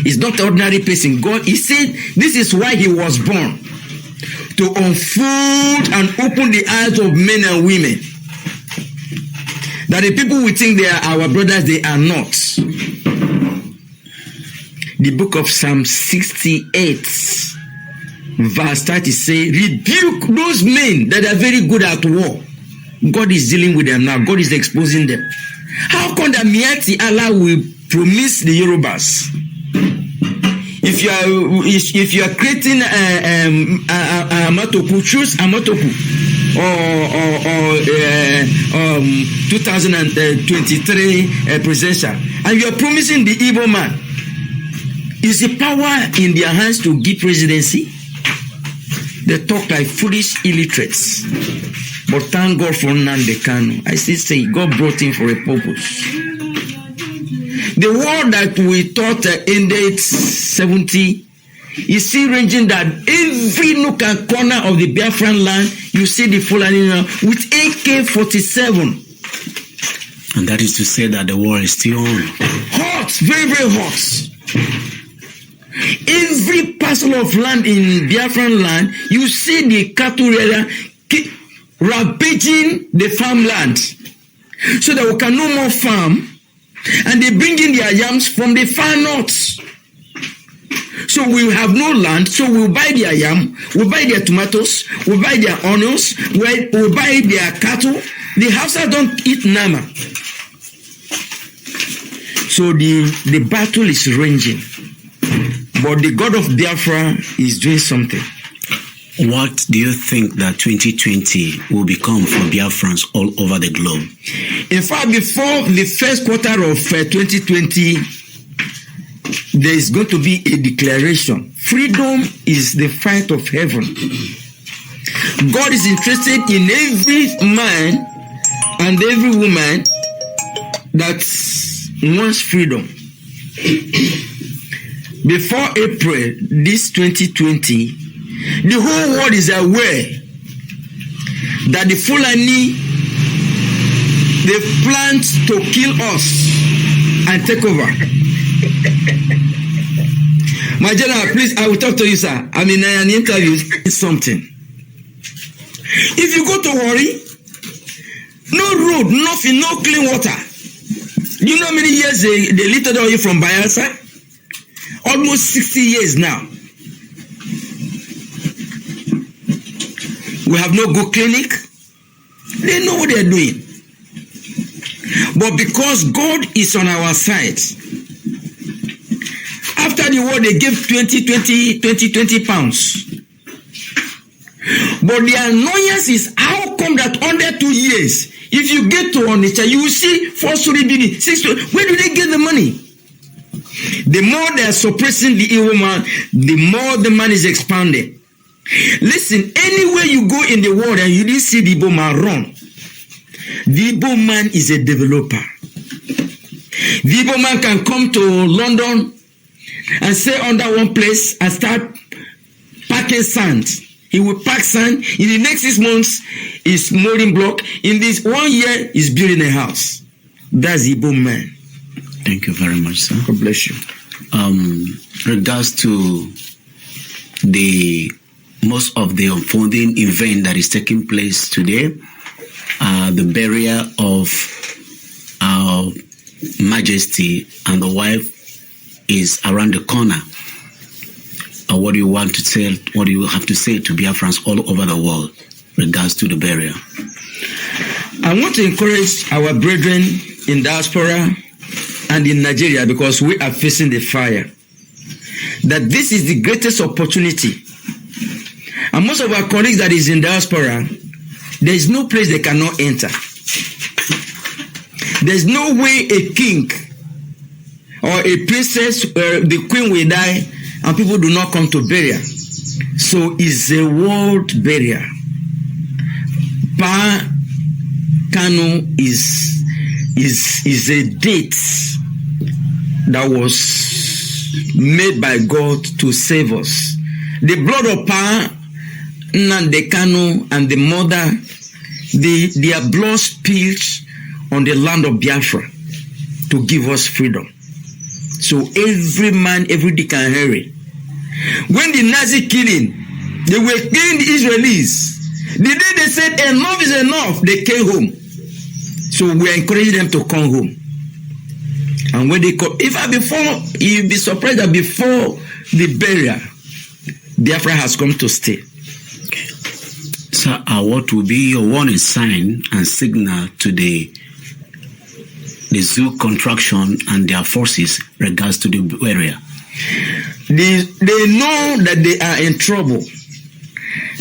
He's not an ordinary person. God, he said, this is why he was born. To unfold and open the eyes of men and women. That the people we think they are our brothers, they are not. The book of Psalm 68, verse 30 say, rebuke those men that are very good at war. God is dealing with them now. God is exposing them. How come that Miati Allah will promise the Yorubas? If you are creating Amatoku, choose Amatoku or 2023 presidential, and you are promising the evil man. Is the power in their hands to give presidency? They talk like foolish illiterates. But thank God for Nnamdi Kanu. I still say God brought him for a purpose. The war that we thought ended 70 is still ranging that every nook and corner of the Biafran land, you see the Fulani now with AK-47. And that is to say that the war is still on. Hot, very, very hot. Every parcel of land in Biafran land, you see the cattle ravaging the farmland. So that we can no more farm. And they bring in their yams from the far north. So we have no land, so we'll buy their yam, we'll buy their tomatoes, we'll buy their onions, we'll buy their cattle. The Hausa don't eat nama. So the battle is raging. But the God of Biafra is doing something. What do you think that 2020 will become for Biafrans all over the globe? In fact, before the first quarter of 2020, there is going to be a declaration. Freedom is the fight of heaven. God is interested in every man and every woman that wants freedom. Before April, this 2020, the whole world is aware that the Fulani, they planned to kill us and take over. My general, please, I will talk to you, sir. I'm in an interview. It's something. If you go to Warri, no road, nothing, no clean water. You know how many years they lifted oil from Biafra? Almost 60 years now. We have no good clinic. They know what they're doing. But because God is on our side, after the war, they gave 20 pounds. But the annoyance is how come that under 2 years, if you get to Onitsha, you will see 4-story building, 6-story. Where do they get the money? The more they are suppressing the evil man, the more the man is expanding. Listen, anywhere you go in the world and you didn't see the Igbo man run, the Igbo man is a developer. The Igbo man can come to London and stay under one place and start packing sand. He will pack sand. In the next 6 months, he's molding block. In this 1 year, he's building a house. That's the Igbo man. Thank you very much, sir. God bless you. Regards to the most of the unfolding event that is taking place today, the burial of our Majesty and the wife is around the corner. What do you want to tell? What do you have to say to Biafrans all over the world regards to the burial? I want to encourage our brethren in diaspora and in Nigeria, because we are facing the fire, that this is the greatest opportunity. And most of our colleagues that is in diaspora, there is no place they cannot enter. There's no way a king or a princess, the queen will die and people do not come to burial. So it's a world burial. Pa Kanu is a date that was made by God to save us. The blood of Pa Nnamdi Kanu and the mother, their blood spilled on the land of Biafra to give us freedom. So every man, every day can hear it. When the Nazi killing, they were killing the Israelis. The day they said enough is enough, they came home. So we are encouraging them to come home. And when they come, you'll be surprised that before the burial, Biafra has come to stay. Sir, what will be your warning sign and signal to the zoo contraction and their forces regards to the area? They know that they are in trouble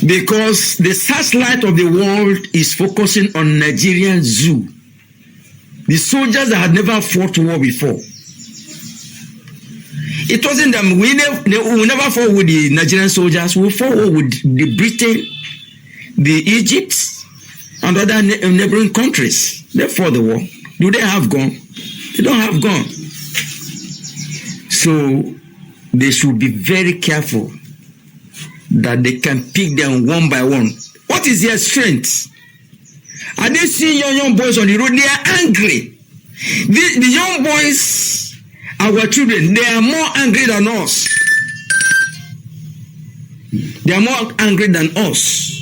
because the searchlight of the world is focusing on Nigerian zoo. The soldiers that had never fought war before. It wasn't them. We never fought with the Nigerian soldiers. We fought with the Britain, the Egypt, and other neighboring countries. They fought the war. Do they have gun? They don't have gun. So they should be very careful that they can pick them one by one. What is their strength? Are they seeing young boys on the road? They are angry. The young boys, our children, they are more angry than us. They are more angry than us.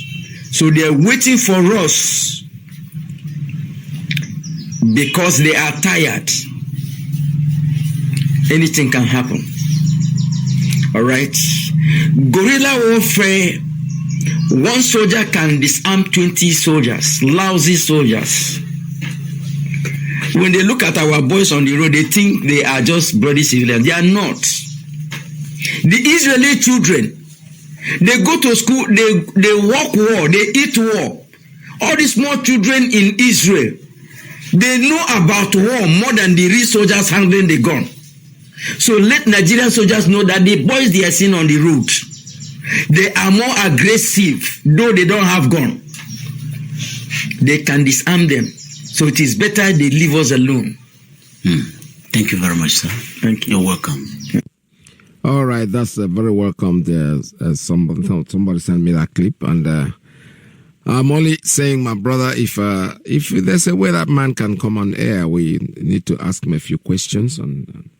So they are waiting for us because they are tired. Anything can happen. All right. Guerrilla warfare. One soldier can disarm 20 soldiers, lousy soldiers. When they look at our boys on the road, they think they are just bloody civilians. They are not. The Israeli children, they go to school, they walk war, they eat war. All the small children in Israel, they know about war more than the real soldiers handling the gun. So let Nigerian soldiers know that the boys they are seeing on the road, they are more aggressive, though they don't have gun. They can disarm them. So it is better they leave us alone. Thank you very much, sir. Thank you. You're welcome. All right, that's very welcome. There, somebody sent me that clip, and I'm only saying, my brother, if there's a way that man can come on air, we need to ask him a few questions and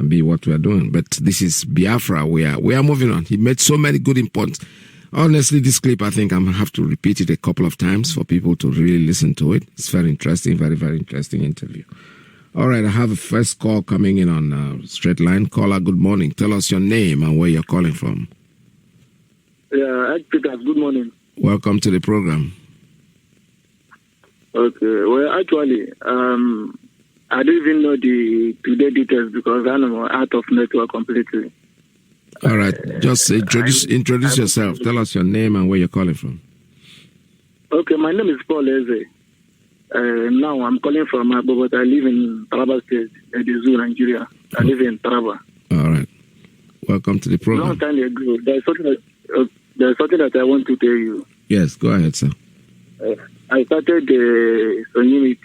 be what we are doing. But this is Biafra. We are moving on. He made so many good points. Honestly, this clip, I think I'm going to have to repeat it a couple of times for people to really listen to it. It's very interesting, very, very interesting interview. All right, I have a first call coming in on straight line. Caller, good morning. Tell us your name and where you're calling from. Yeah, Peter, good morning. Welcome to the program. Okay, well, actually, I don't even know the today details because I'm out of network completely. All right, just introduce yourself. Tell us your name and where you're calling from. Okay, my name is Paul Eze. Now I'm calling from Abo, but I live in Taraba State, the zoo, Nigeria. I live in Taraba. All right, welcome to the program. Long time ago, there's something that I want to tell you. Yes, go ahead, sir. I started the unit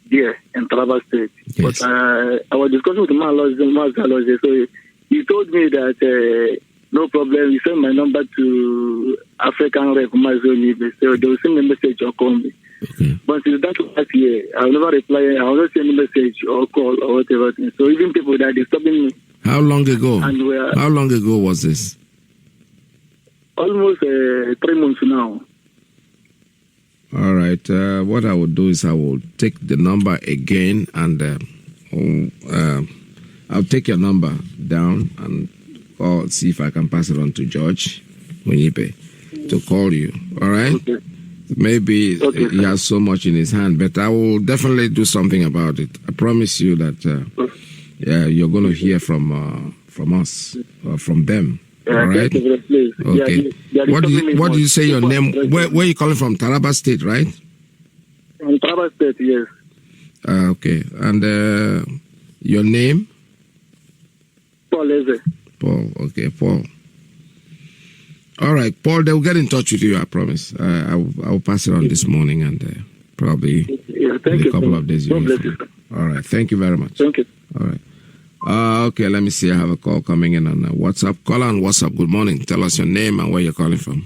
here in Taraba State, yes. But I was discussing with Master, so he told me that no problem. He sent my number to African Rep Mazoni. So they will send me a message or call me. Okay. But since that last year, I will never reply. I will not send a message or call or whatever. So even people that are disturbing me. How long ago? And how long ago was this? Almost 3 months now. All right. What I will do is I will take the number again and I'll take your number down and see if I can pass it on to George Munyipe to call you. All right? Okay. Maybe he has so much in his hand, but I will definitely do something about it. I promise you that you're going to hear from us or from them. All right? Okay. What do you say your name? Where are you calling from? Taraba State, right? From Taraba State, yes. Okay. And your name? Paul Eze. Paul. Okay, Paul. All right, Paul, they'll get in touch with you, I promise. I will pass it on this morning and probably in a couple of days. All right, thank you very much. Thank you. All right. Okay, let me see. I have a call coming in on WhatsApp. Call on WhatsApp. Good morning. Tell us your name and where you're calling from.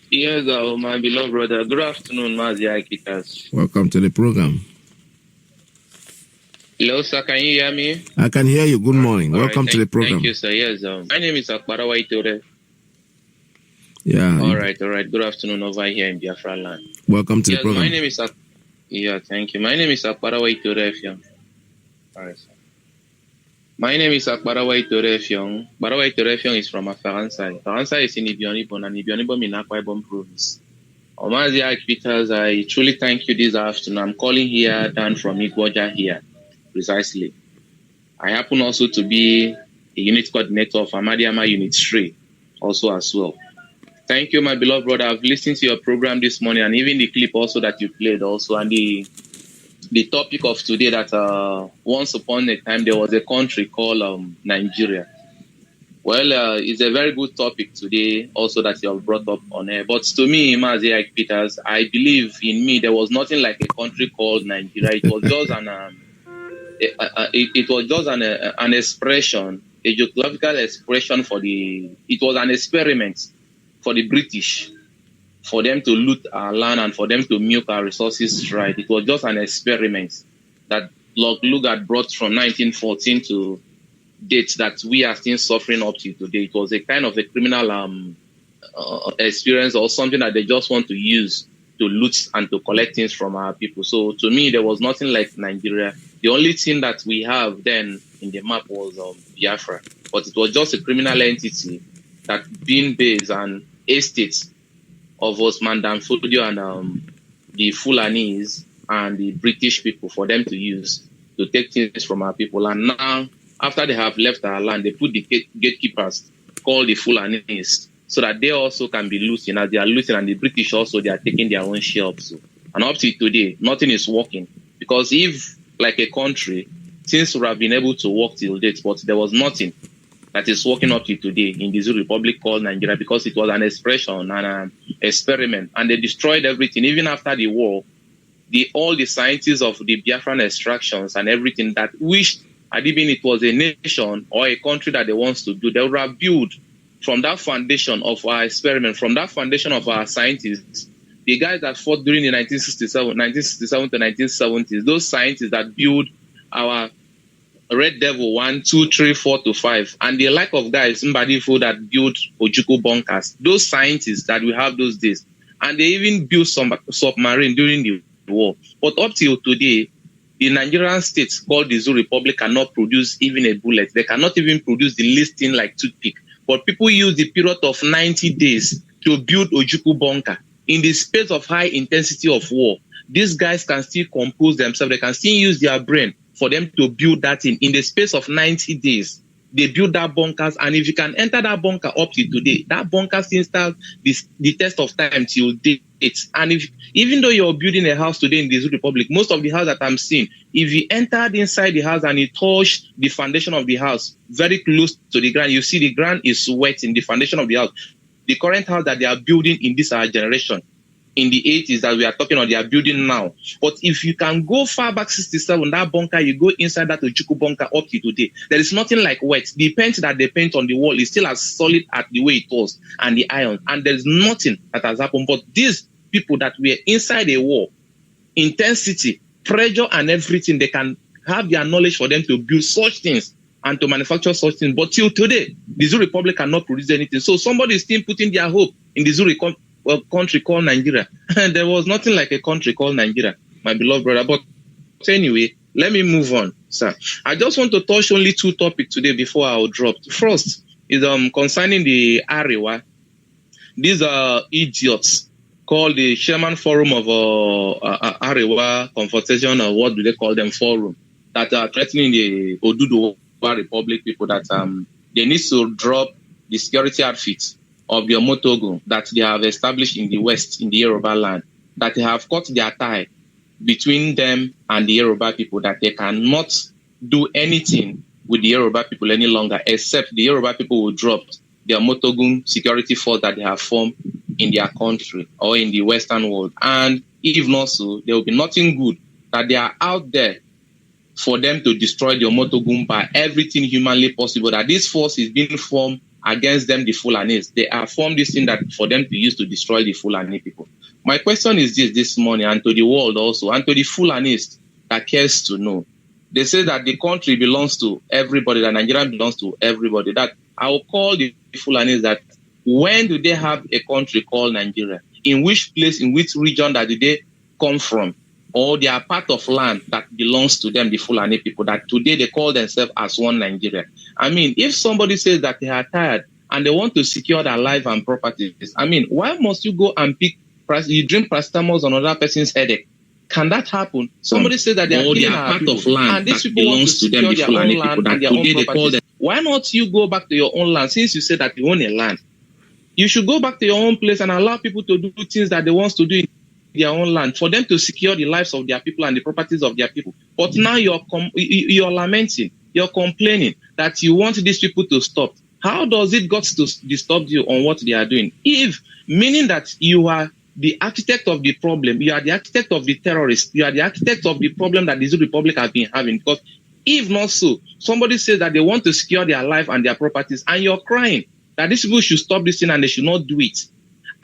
Yes, my beloved brother. Good afternoon, Mazi Iyke. Welcome to the program. Hello, sir. Can you hear me? I can hear you. Good morning. All Welcome right, to the program. Thank you, sir. Yes, my name is Akbarawa Itore. Yeah. All right. Good afternoon over here in Biafra land. Welcome to the program. My name is thank you. My name is Akbarawa Itore Efyong. All right, sir. My name is Akbarawa Itore Efyong. Akbarawa Itore Efyong is from Afaransai. Afaransai is in Ibionibon, and Ibionibon in Akwa Ibom province. Omazi Iyke Peters, I truly thank you this afternoon. I'm calling here down from Igboja here, precisely. I happen also to be a unit coordinator of Amadiama Unit 3, also as well. Thank you, my beloved brother. I've listened to your program this morning and even the clip also that you played also. And the topic of today that once upon a time there was a country called Nigeria. Well, it's a very good topic today also that you have brought up on air. But to me, Omazi Iyke Peters, I believe in me there was nothing like a country called Nigeria. It was just an expression, a geographical expression it was an experiment for the British, for them to loot our land and for them to milk our resources right. It was just an experiment that Lug had brought from 1914 to dates that we are still suffering up to today. It was a kind of a criminal experience or something that they just want to use to loot and to collect things from our people. So to me, there was nothing like Nigeria. The only thing that we have then in the map was Biafra, but it was just a criminal entity that being based on estates of Osman Danfodio and the Fulanis and the British people for them to use to take things from our people. And now, after they have left our land, they put the gatekeepers called the Fulanis so that they also can be looting. As they are looting, and the British also, they are taking their own share also. And up to today, nothing is working. Because if, like a country, things would have been able to work till date, but there was nothing that is working up to today in the Zulu Republic called Nigeria, because it was an expression and an experiment. And they destroyed everything. Even after the war, all the scientists of the Biafran extractions and everything that wished, had even it was a nation or a country that they want to do, they would have built from that foundation of our experiment, from that foundation of our scientists, the guys that fought during the 1967 to 1970s, those scientists that built our Red Devil 1, 2, 3, 4 to 5, and the like of guys, Mbadifo that built Ojukwu bunkers, those scientists that we have those days, and they even built some submarine during the war. But up till today, the Nigerian state called the Zulu Republic cannot produce even a bullet. They cannot even produce the least thing like toothpick. But people use the period of 90 days to build Ojukwu bunker. In the space of high intensity of war, these guys can still compose themselves. They can still use their brain for them to build that thing. In the space of 90 days, they build that bunkers. And if you can enter that bunker up to today, that bunker still stands the test of time till date. And even though you're building a house today in the Zulu Republic, most of the house that I'm seeing, if you entered inside the house and you touch the foundation of the house very close to the ground, you see the ground is wet in the foundation of the house. The current house that they are building in this generation, in the 80s that we are talking about, they are building now. But if you can go far back 67, that bunker, you go inside that Ojukwu bunker up to today, there is nothing like wet. The paint that they paint on the wall is still as solid as the way it was, and the iron, and there is nothing that has happened. But these people that were inside a war, intensity, pressure and everything, they can have their knowledge for them to build such things and to manufacture such things. But till today, the Zulu Republic cannot produce anything. So somebody is still putting their hope in the Zulu country called Nigeria. And there was nothing like a country called Nigeria, my beloved brother. But anyway, let me move on, sir. I just want to touch only two topics today before I'll drop. First is concerning the Arewa. These are idiots called the Chairman Forum of Arewa Confrontation, or what do they call them, forum, that are threatening the Oduduwa Republic people that they need to drop the security outfits of the Omotogo that they have established in the West, in the Yoruba land, that they have cut their tie between them and the Yoruba people, that they cannot do anything with the Yoruba people any longer, except the Yoruba people will drop the Omotogun security force that they have formed in their country or in the Western world. And if not so, there will be nothing good that they are out there for them to destroy the Omotogun by everything humanly possible, that this force is being formed against them, the Fulanis. They are formed this thing that for them to use to destroy the Fulani people. My question is this morning, and to the world also, and to the Fulanis that cares to know, they say that the country belongs to everybody, that Nigeria belongs to everybody. That I will call the Fulanis that when do they have a country called Nigeria? In which place, in which region that do they come from? Or they are part of land that belongs to them, the Fulani people, that today they call themselves as one Nigeria. I mean, if somebody says that they are tired and they want to secure their life and properties, I mean, why must you go and you drink paracetamol on another person's headache? Can that happen? Somebody says that they are killing our people, of land and these people want to secure their own land and their own properties. Why not you go back to your own land? Since you say that you own a land, you should go back to your own place and allow people to do things that they want to do in their own land, for them to secure the lives of their people and the properties of their people. But now you're lamenting, you're complaining that you want these people to stop. How does it got to disturb you on what they are doing? If, meaning that you are the architect of the problem, you are the architect of the terrorists, you are the architect of the problem that the Zoo Republic has been having. Because if not so, somebody says that they want to secure their life and their properties, and you're crying that these people should stop this thing and they should not do it.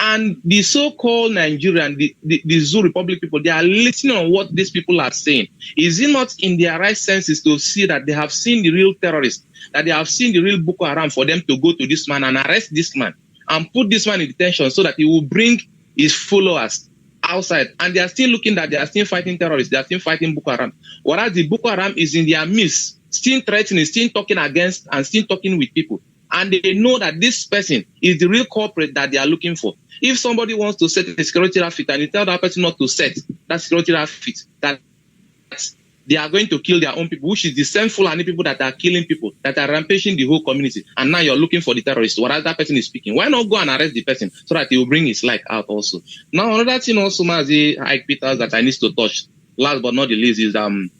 And the so-called Nigerian, the Zoo Republic people, they are listening on what these people are saying. Is it not in their right senses to see that they have seen the real terrorists, that they have seen the real Boko Haram, for them to go to this man and arrest this man and put this man in detention so that he will bring his followers outside? And they are still looking that they are still fighting terrorists, they are still fighting Boko Haram. Whereas the Boko Haram is in their midst, still threatening, still talking against and still talking with people. And they know that this person is the real culprit that they are looking for. If somebody wants to set a security outfit and you tell that person not to set that security outfit, that they are going to kill their own people, which is the same Fulani people that are killing people, that are rampaging the whole community, and now you're looking for the terrorist, whereas that person is speaking. Why not go and arrest the person so that he will bring his life out also? Now, another thing also, Mazi Iyke Peters, that I need to touch, last but not the least, is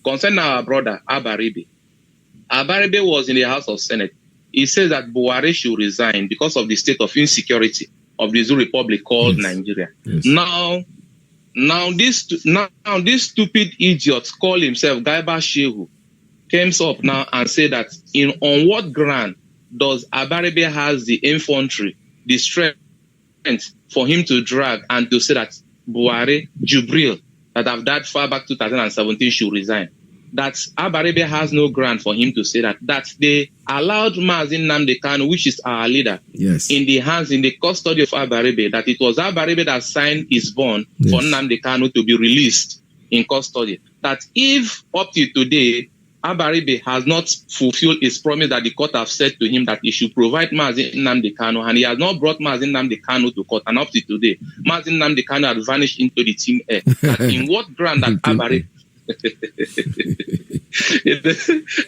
concerning our brother, Abaribe. Abaribe was in the House of Senate. He says that Buhari should resign because of the state of insecurity of the Zoo Republic called Nigeria. Yes. Now this stupid idiot called himself Gaiba Shehu came up now and said that on what ground does Abaribe has the infantry, the strength for him to drag and to say that Buhari, Jubril, that have died far back 2017 should resign? That Abaribe has no ground for him to say that they allowed Mazi Nnamdi Kanu, which is our leader, in the custody of Abaribe, that it was Abaribe that signed his bond for Nnamdi Kanu to be released in custody. That if up to today, Abaribe has not fulfilled his promise that the court have said to him that he should provide Mazi Nnamdi Kanu, and he has not brought Mazi Nnamdi Kanu to court, and up to today, Mazi Nnamdi Kanu had vanished into the thin air. That in what ground that Abaribe...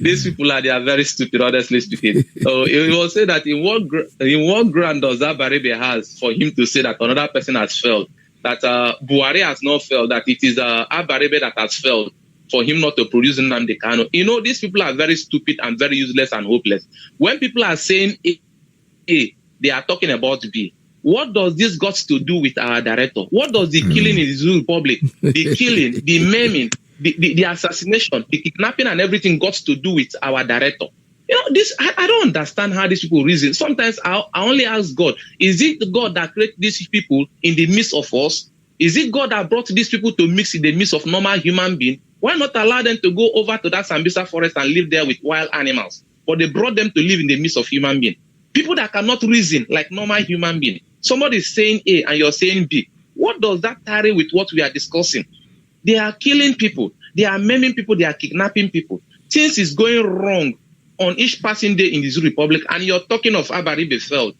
These people they are very stupid, honestly speaking. So it will say that in what ground does Abaribe has for him to say that another person has failed, that Buhari has not failed, that it is Abaribe that has failed for him not to produce Nnamdi Kanu? You know, these people are very stupid and very useless and hopeless. When people are saying A, they are talking about B. What does this got to do with our director? What does the killing in the Zoo Republic, the killing, the maiming, the assassination, the kidnapping and everything got to do with our director? You know, this I don't understand how these people reason. Sometimes I only ask God, is it God that created these people in the midst of us? Is it God that brought these people to mix in the midst of normal human beings? Why not allow them to go over to that Sambisa forest and live there with wild animals? But they brought them to live in the midst of human beings. People that cannot reason like normal human beings. Somebody is saying A and you're saying B. What does that tally with what we are discussing? They are killing people. They are maiming people. They are kidnapping people. Things is going wrong on each passing day in the Zoo Republic, and you're talking of Abaribe failed.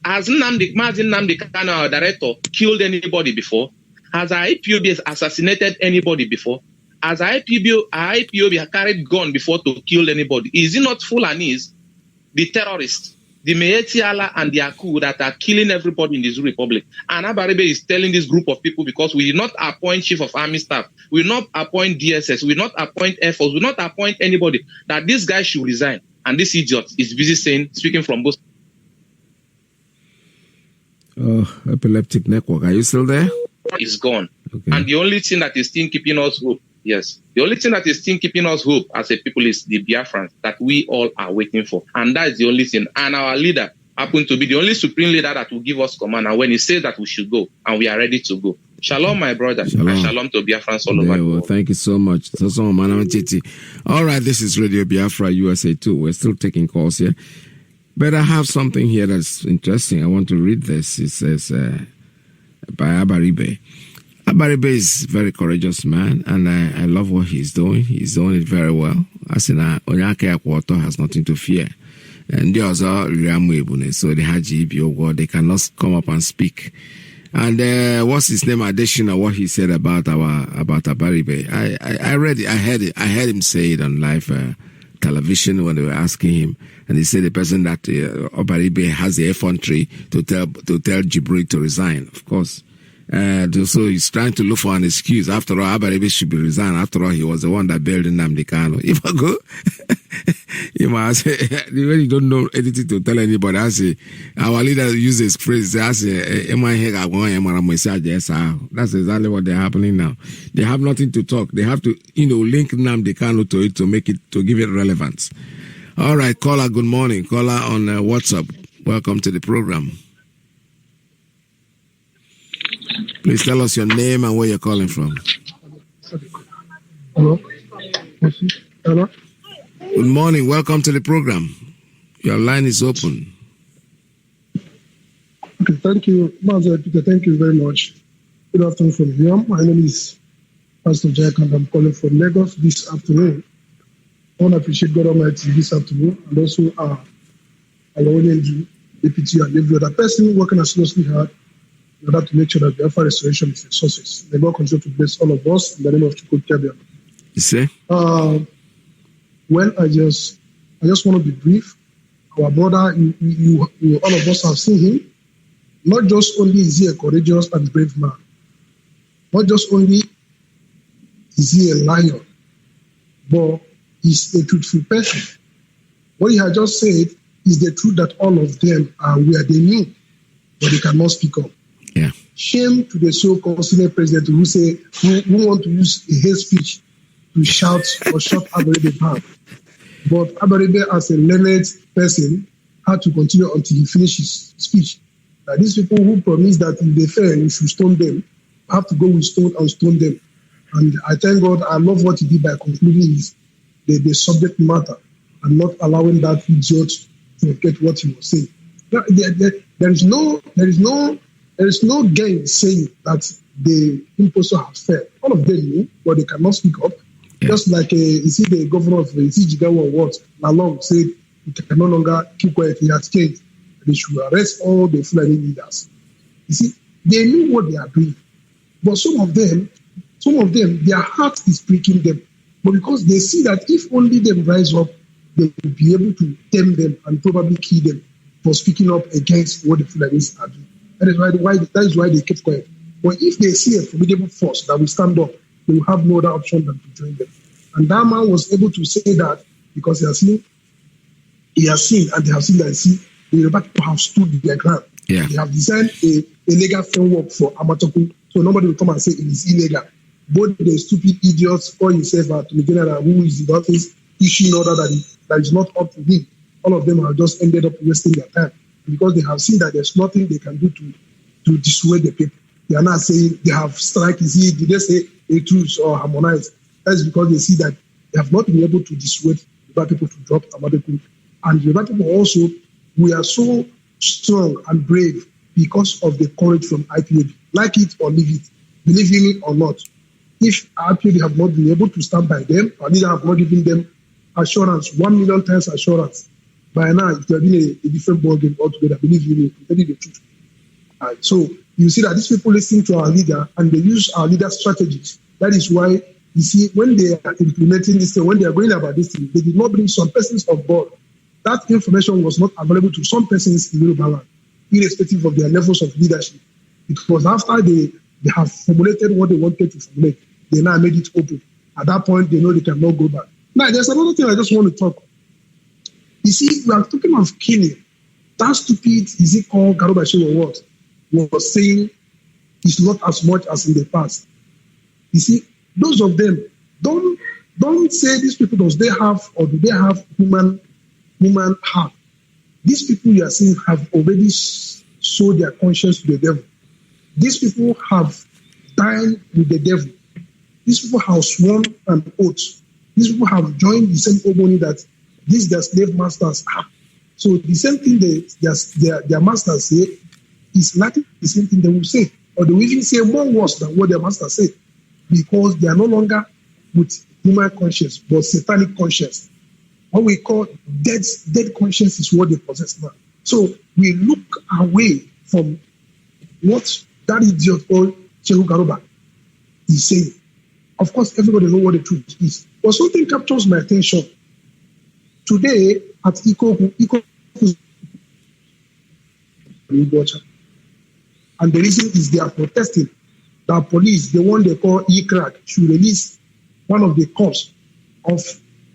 Has Mazi Nnamdi Kanu, our director, killed anybody before? Has IPOB assassinated anybody before? Has IPOB carried gun before to kill anybody? Is it not Fulanis, the terrorists, the Meeti Allah and the Aku that are killing everybody in the Zoo Republic? And Abaribe is telling this group of people, because we did not appoint Chief of Army Staff, we will not appoint DSS, we will not appoint Air Force, we will not appoint anybody, that this guy should resign. And this idiot is busy speaking from both. Oh, epileptic network. Are you still there? Is gone. Okay. And the only thing that is still keeping us hope, the only thing that is still keeping us hope as a people is the Biafrans that we all are waiting for. And that is the only thing. And our leader happened to be the only supreme leader that will give us command. And when he says that we should go, and we are ready to go. Shalom, my brother. Shalom. And shalom to Biafrans all over the world. Thank you so much. All right, this is Radio Biafra USA 2. We're still taking calls here. But I have something here that's interesting. I want to read this. It says by Abaribe. Abaribe is a very courageous man, and I love what he's doing. He's doing it very well. As in, Onyake Akwato has nothing to fear. And they also, so they had GBO, they cannot come up and speak. And what's his name? Additional what he said about Abaribe. I read it. I heard him say it on live television when they were asking him, and he said the person that Abaribe has the effrontery to tell Jibril to resign. Of course, so he's trying to look for an excuse. After all, Abaribe should be resigned. After all, he was the one that bailed Nnamdi Kanu. If I go, you must say, when you don't know anything to tell anybody, I say, our leader uses phrase, I say, that's exactly what they're happening now. They have nothing to talk. They have to, link Nnamdi Kanu to it to give it relevance. All right, caller, good morning. Caller on WhatsApp. Welcome to the program. Please tell us your name and where you're calling from. Hello? Hello? Good morning. Welcome to the program. Your line is open. Okay, thank you. Master Peter, thank you very much. Good afternoon from here. My name is Pastor Jack, and I'm calling from Lagos this afternoon. I want to appreciate God Almighty this afternoon, and also our own deputy and every other person working as closely hard in order to make sure that Biafra restoration is a success. May God continue to bless all of us in the name of Chukwu Kebia. You say? Well, I just want to be brief. Our brother, you all of us have seen him. Not just only is he a courageous and brave man, not just only is he a lion, but he's a truthful person. What he had just said is the truth that all of them are where they knew, but they cannot speak up. Yeah. Shame to the so-called senior president who want to use a hate speech to shout or shut Abaribe down. But Abaribe, as a learned person, had to continue until he finished his speech. These people who promise that if they fail, we should stone them, have to go with stone and stone them. And I thank God, I love what he did by concluding the subject matter and not allowing that idiot to forget what he was saying. There is no gain saying that the impostor has failed. All of them knew, but they cannot speak up. Yeah. Just like you see the governor of Jigawa or what, Lalong said he can no longer keep quiet. He has changed. They should arrest all the Fulani leaders. You see, they knew what they are doing. But some of them, their heart is breaking them. But because they see that if only them rise up, they will be able to tame them and probably kill them for speaking up against what the Fulanis are doing. That is why they kept quiet. But if they see a formidable force that will stand up, they will have no other option than to join them. And that man was able to say that because he has seen and they have seen that the Yoruba people have stood their ground. Yeah. They have designed a legal framework for Amatoku, so nobody will come and say it is illegal. Both the stupid idiots or himself to the general who is in the office issuing order that is not up to him. All of them have just ended up wasting their time because they have seen that there's nothing they can do to dissuade the people. They are not saying they have strike. Did they say a truce or harmonize? That's because they see that they have not been able to dissuade Yoruba people to drop Amadeku. And Yoruba people also, we are so strong and brave because of the courage from IPOB. Like it or leave it, believe in it or not. If IPOB have not been able to stand by them, or leader have not given them assurance, 1 million times assurance, by now it would have been a different ballgame altogether. Believe in it, tell you the truth. So you see that these people listen to our leader and they use our leader's strategies. That is why you see when they are implementing this thing, when they are going about this thing, they did not bring some persons on board. That information was not available to some persons in Yoruba land, irrespective of their levels of leadership. It was after they have formulated what they wanted to formulate, they now made it open. At that point, they know they cannot go back. Now, there's another thing I just want to talk. You see, we are talking of killing. That stupid, is it called Garubashi or what, was saying it's not as much as in the past. You see, those of them, don't say these people, do they have human heart? These people you are seeing have already sold their conscience to the devil. These people have dine with the devil. These people have sworn an oath. These people have joined the same ceremony that these their slave masters are. So the same thing their masters say is likely the same thing they will say. Or they will even say more worse than what their masters say. Because they are no longer with human conscience, but satanic conscience. What we call dead conscience is what they possess now. So we look away from what that idiot called Shehu Garuba is saying. Of course, everybody knows what the truth is. But something captures my attention. Today, at Iyke, and the reason is they are protesting that police, the one they call Iyke, should release one of the cops of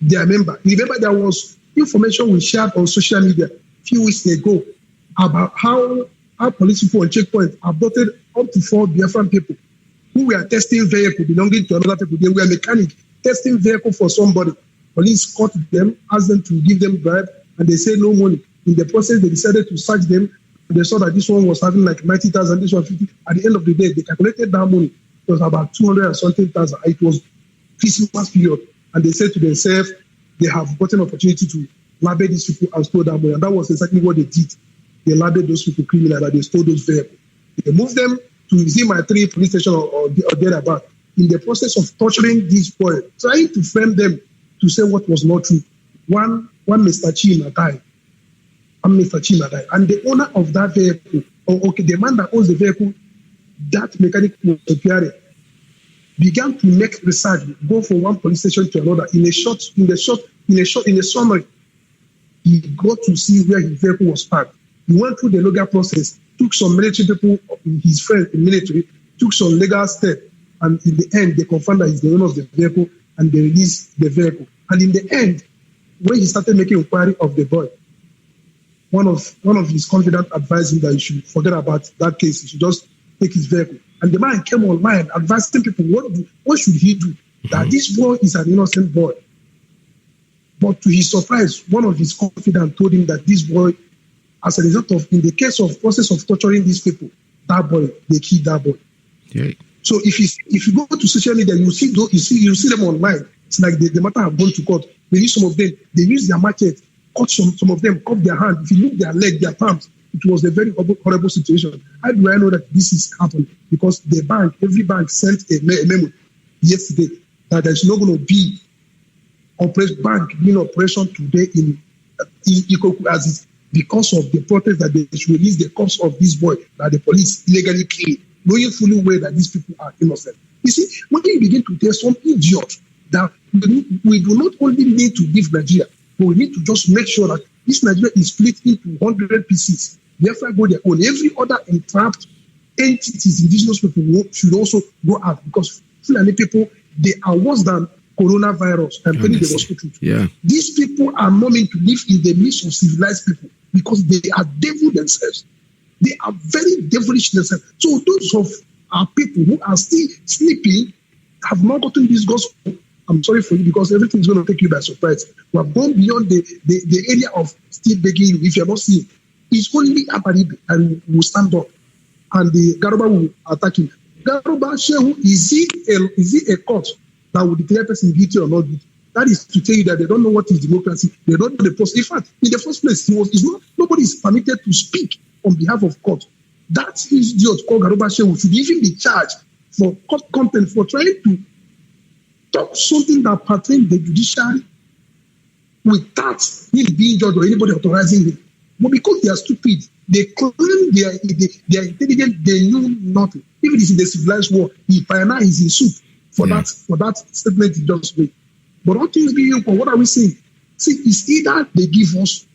their member. Remember, there was information we shared on social media a few weeks ago about how police people on checkpoint abducted up to 4 Biafran people who were testing vehicle belonging to another people. They were mechanic testing vehicle for somebody. Police caught them, asked them to give them bribe, and they said no money. In the process, they decided to search them. They saw that this one was having like 90,000, this one 50. At the end of the day, they calculated that money. It was about 200 and something thousand. It was Christmas period. And they said to themselves, they have gotten an opportunity to label these people and store that money. And that was exactly what they did. They labeled those people criminal, that they stole those vehicles. They moved them to Zima-3 police station or thereabout. In the process of torturing these boys, trying to frame them to say what was not true. One Mr. Chima died. And the owner of that vehicle, the man that owns the vehicle, that mechanic was repairing, began to make research, go from one police station to another. In a summary, he got to see where his vehicle was parked. He went through the legal process, took some military people, his friends in military, took some legal steps, and in the end, they confirmed that he's the owner of the vehicle, and they released the vehicle. And in the end, when he started making inquiry of the boy, one of his confidants advised him that he should forget about that case. He should just take his vehicle. And the man came online advising people what should he do? That this boy is an innocent boy. But to his surprise, one of his confidants told him that this boy, as a result of, in the case of process of torturing these people, that boy, they killed that boy. Okay. So if you go to social media, you see them online. It's like the matter have gone to court. They use some of them. They use their machete, cut some of them, cut their hand. If you look their leg, their palms, it was a very horrible situation. How do I know that this is happening? Because every bank sent a memo yesterday that there's not going to be bank being operation today in Iyke as is because of the protest that they should release the corpse of this boy that the police illegally killed, knowing fully well that these people are innocent. You see, when you begin to tell some idiot that we do not only need to give Nigeria, but we need to just make sure that this Nigeria is split into 100 pieces. Therefore, go their own. Every other entrapped entities, indigenous people should also go out because Fulani people, they are worse than coronavirus. I'm telling you the gospel truth. Yeah. These people are not meant to live in the midst of civilized people because they are devil themselves. They are very devilish themselves. So those of our people who are still sleeping have not gotten this gospel. I'm sorry for you because everything is going to take you by surprise. We have gone beyond the area of still begging you. If you are not seeing, it's only Abaribe and will stand up and the Garuba will attack him. Garuba Shehu, is he a court that will declare person guilty or not guilty? That is to tell you that they don't know what is democracy. They don't know the process. In fact, in the first place, nobody is permitted to speak on behalf of court. That idiot called Garuba Shehu should even be charged for court contempt for trying to talk something that pertains the judiciary without him being judged or anybody authorizing it. But because they are stupid, they claim they are intelligent, they knew nothing. Even if it's in the civilized world, by now he's in soup for that statement he just made. But all things being equal, what are we saying? See, it's either they give us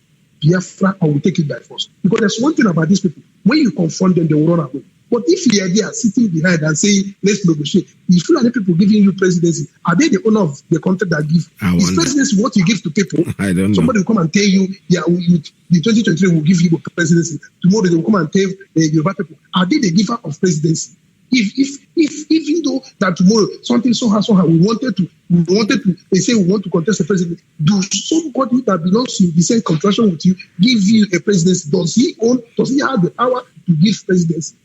Biafra or we take it by force. Because there's one thing about these people. When you confront them, they will run away. But if they are sitting behind and saying, let's negotiate, you feel like the people giving you presidency, are they the owner of the country that give? Is presidency what you give to people? I don't know. Somebody will come and tell you, the 2023 will give you presidency. Tomorrow they will come and tell Yoruba people, are they the giver of presidency? If even though that tomorrow something somehow we wanted to they say we want to contest the president, do somebody that belongs to the same contraction with you give you a presidency? Does he have the power to give presidency?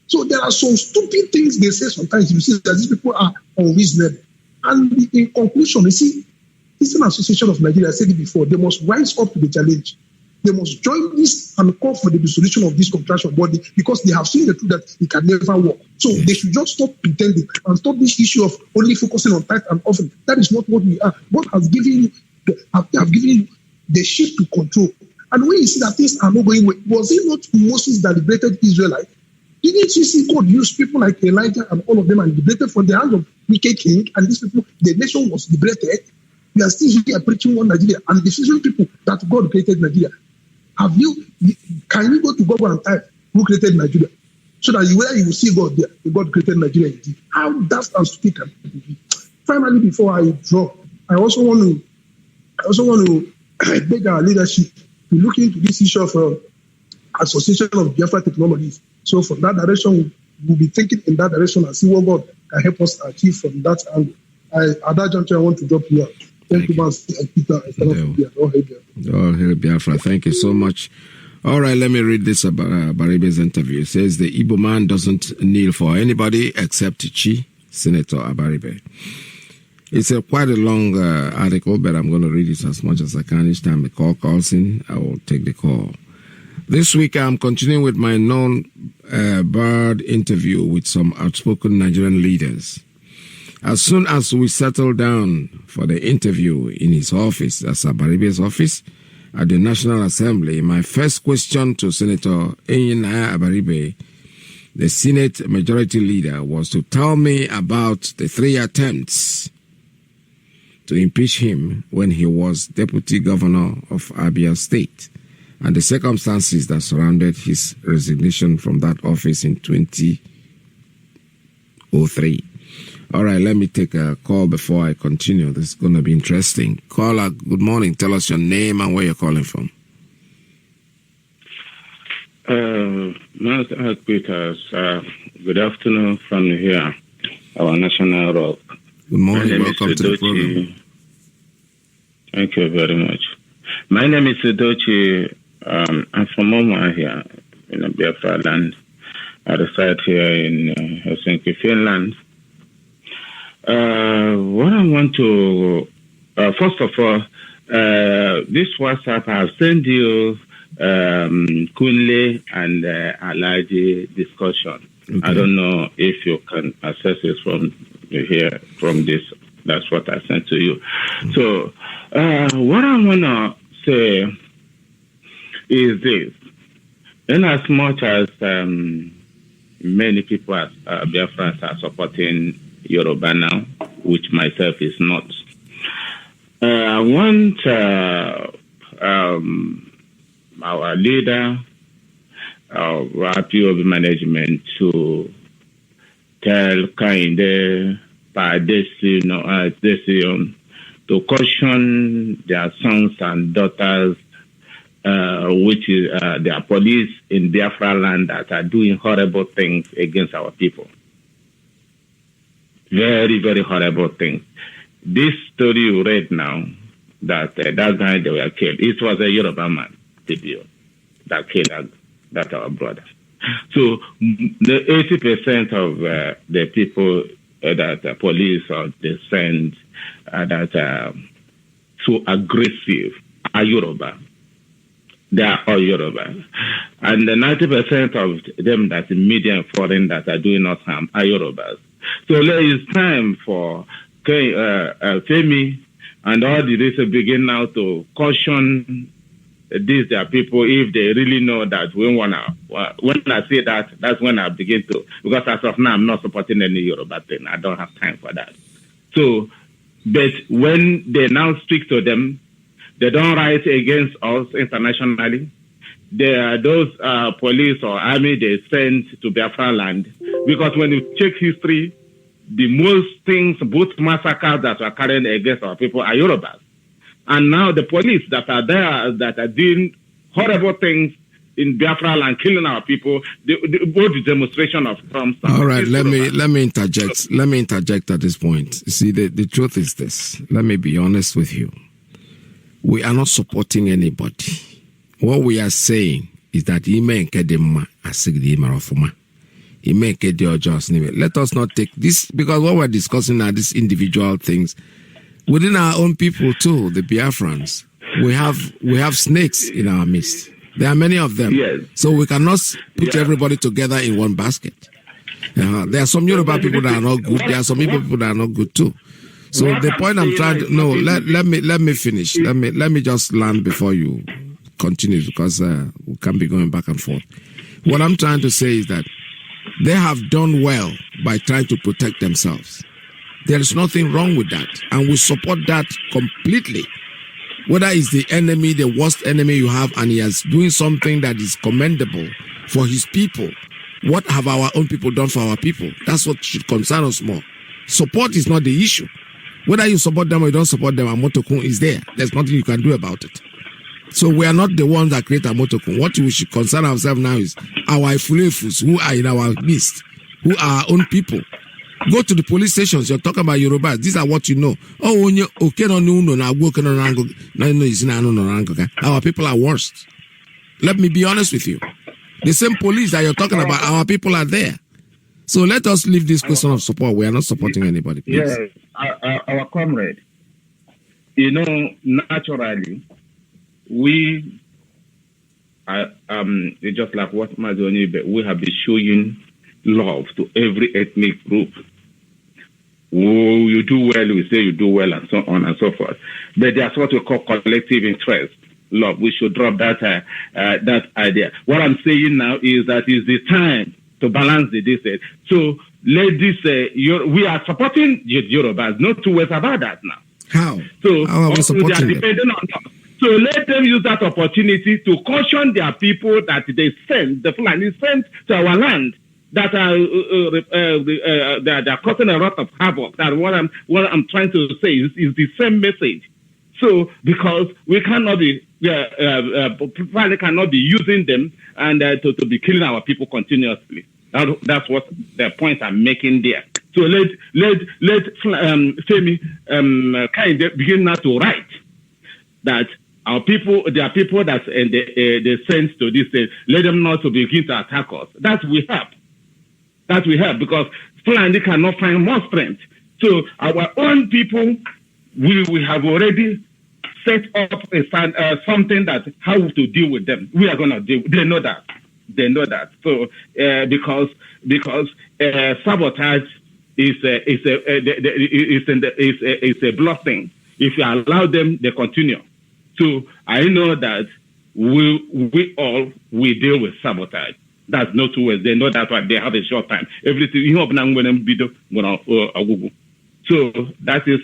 So there are some stupid things they say sometimes. You see that these people are unreasonable. And in conclusion, you see, Eastern Association of Nigeria, I said it before, they must rise up to the challenge. They must join this and call for the dissolution of this contraction body because they have seen the truth that it can never work. So they should just stop pretending and stop this issue of only focusing on tithe and offering. That is not what we are. God has given you, have given you the sheep to control. And when you see that things are not going well, was it not Moses that liberated Israelites? Didn't you see God use people like Elijah and all of them and liberated from the hands of wicked king? And these people, the nation was liberated. We are still here preaching on Nigeria and the same people that God created Nigeria. Can you go to Google and type who created Nigeria? So that you will see God there. God created Nigeria indeed. How daft and stupid can people be? Finally, before I drop, I also want to beg our leadership to look into this issue of Association of Biafra Technologies. So from that direction, we'll be thinking in that direction and see what God can help us achieve from that angle. At that juncture, I want to drop you out. Thank you, Peter. All hail Biafra. Thank you so much. All right, let me read this about Abaribe's interview. It says the Igbo man doesn't kneel for anybody except Chi, Senator Abaribe. It's quite a long article, but I'm going to read it as much as I can. Each time the call calls in, I will take the call. This week, I'm continuing with my non-bird interview with some outspoken Nigerian leaders. As soon as we settled down for the interview in his office, that's Abaribe's office, at the National Assembly, my first question to Senator Enyinaya Abaribe, the Senate Majority Leader, was to tell me about the 3 attempts to impeach him when he was Deputy Governor of Abia State and the circumstances that surrounded his resignation from that office in 2003. All right, let me take a call before I continue. This is going to be interesting. Caller, good morning. Tell us your name and where you're calling from. Master Peters, good afternoon from here, our national rock. Good morning. Welcome to the program. Thank you very much. My name is Dochi. I'm from Moma here in Biafra land. I reside here in Helsinki, Finland. What I want to, first of all, this WhatsApp, I'll send you Kunle and Alaji discussion. Okay. I don't know if you can access it from here, from this. That's what I sent to you. So, what I want to say is this. In as much as many people as Biafrans are supporting Yoruba now, which myself is not. I want our leader, our POB management to tell Kainde to caution their sons and daughters, which is their police in Biafra land that are doing horrible things against our people. Very, very horrible things. This story you read now, that that guy they were killed, it was a Yoruba man, TPO, that killed that our brother. So the 80% of the people that the police or they send that are so aggressive are Yoruba. They are all Yoruba. And the 90% of them that are medium foreign that are doing us harm are Yorubas. So there is time for Femi and all the rest begin now to caution these their people if they really know that when I say that, that's when I begin to, because as of now I'm not supporting any Yoruba thing. I don't have time for that. So, but when they now speak to them, they don't write against us internationally. There are those police or army they send to Biafra land. Because when you check history, the most things, both massacres that are carried against our people are Yorubas. And now the police that are there, that are doing horrible things in Biafra land, killing our people, both the demonstration of Trump. All right, let me interject. Let me interject at this point. You see, the truth is this. Let me be honest with you. We are not supporting anybody. What we are saying is that He may get your just anyway. Let us not take this, because what we're discussing are these individual things. Within our own people too, the Biafrans, we have snakes in our midst. There are many of them. Yes. So we cannot put everybody together in one basket. There are some Yoruba people that are not good. There are some people that are not good too. So the point I'm trying to let me finish. Let me just land before you continue, because we can't be going back and forth. What I'm trying to say is that they have done well by trying to protect themselves. There is nothing wrong with that, and we support that completely. Whether it's the enemy, the worst enemy you have, and he is doing something that is commendable for his people. What have our own people done for our people? That's what should concern us more. Support is not the issue. Whether you support them or you don't support them, Amotokun is there. There's nothing you can do about it. So we are not the ones that create Amotokun. What we should concern ourselves now is our Ifulefus who are in our midst, who are our own people. Go to the police stations. You're talking about Yorubas. These are what you know. Our people are worst. Let me be honest with you. The same police that you're talking about, our people are there. So let us leave this question of support. We are not supporting anybody, please. Yes, our comrade. You know, naturally, we are just like what Mazoni, we have been showing love to every ethnic group. Oh, you do well, we say you do well, and so on and so forth. But there's what we call collective interest. Love. We should drop that that idea. What I'm saying now is that it's the time to balance the distance. So let this. We are supporting the Yorubas. No two ways about that now. How? So how are we supporting they are dependent on us. So let them use that opportunity to caution their people that they send the Fulani sent to our land. That are causing a lot of havoc. That what I'm trying to say is the same message. So because we cannot be probably cannot be using them and to be killing our people continuously. That's what the point I'm making there. So let Femi kind of begin now to write that our people, there are people that they send to this. Let them not to begin to attack us. That we help. That we have, because Fulani cannot find more strength. So our own people, we have already set up something that how to deal with them. We are going to deal. They know that. They know that. So because sabotage is a blessing. If you allow them, they continue. So I know that we all deal with sabotage. That's not two ways. They know that they have a short time. Everything. So that is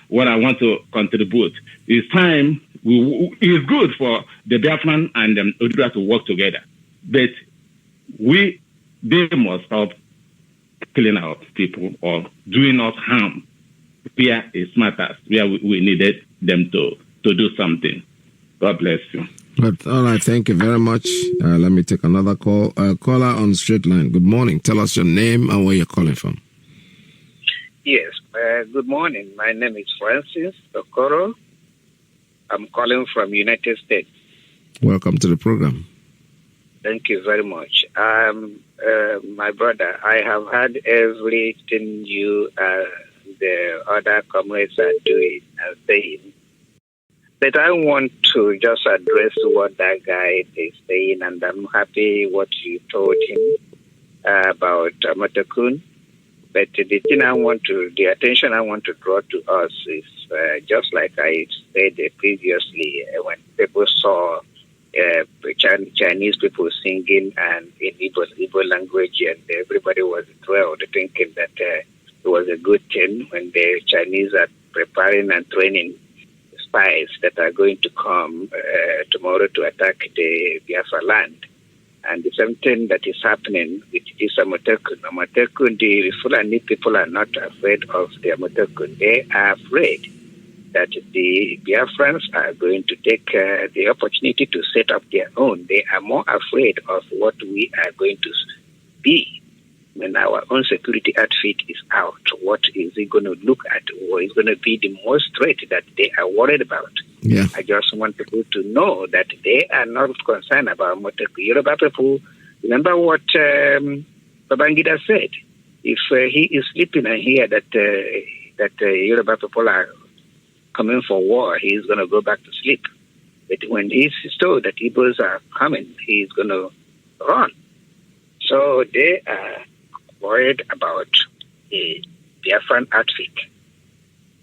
what I want to contribute. It's time. It's good for the Biafran and Odua to work together, but they must stop killing our people or doing us harm. Where it matters, where we needed them to do something. God bless you. But, all right, thank you very much. Let me take another call. Caller on straight line. Good morning. Tell us your name and where you're calling from. Yes, good morning. My name is Francis Okoro. I'm calling from United States. Welcome to the program. Thank you very much. My brother, I have heard everything you the other comrades are doing and saying. But I want to just address what that guy is saying, and I'm happy what you told him about Motakun. But the attention I want to draw to us is just like I said previously, when people saw Chinese people singing and in Igbo language, and everybody was thrilled, thinking that it was a good thing when the Chinese are preparing and training spies that are going to come tomorrow to attack the Biafra land. And the same thing that is happening with this Amotekun. The Fulani people are not afraid of the Amotekun. They are afraid that the Biafrans are going to take the opportunity to set up their own. They are more afraid of what we are going to be when our own security outfit is out. What is it going to look at? What is going to be the most threat that they are worried about? Yeah. I just want people to know that they are not concerned about Moteku. Yoruba people, remember what Babangida said, if he is sleeping and hear that Yoruba people are coming for war, he is going to go back to sleep. But when he's told that Igbos are coming, he is going to run. So they are worried about the Biafran outfit,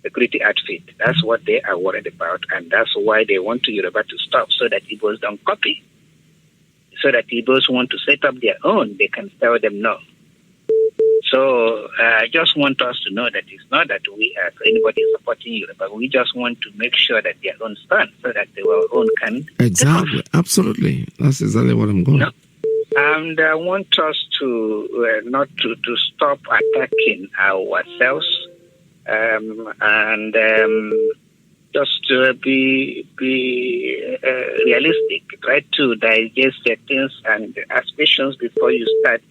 security outfit. That's what they are worried about, and that's why they want Yoruba to stop, so that Igbos don't copy. So that Igbos want to set up their own, they can tell them no. So I just want us to know that it's not that we are anybody supporting Yoruba. We just want to make sure that their own stand, so that their own can. Exactly, absolutely. That's exactly what I'm going. No. And I want us to not to stop attacking ourselves, and just be realistic. Try to digest the things and aspirations before you start.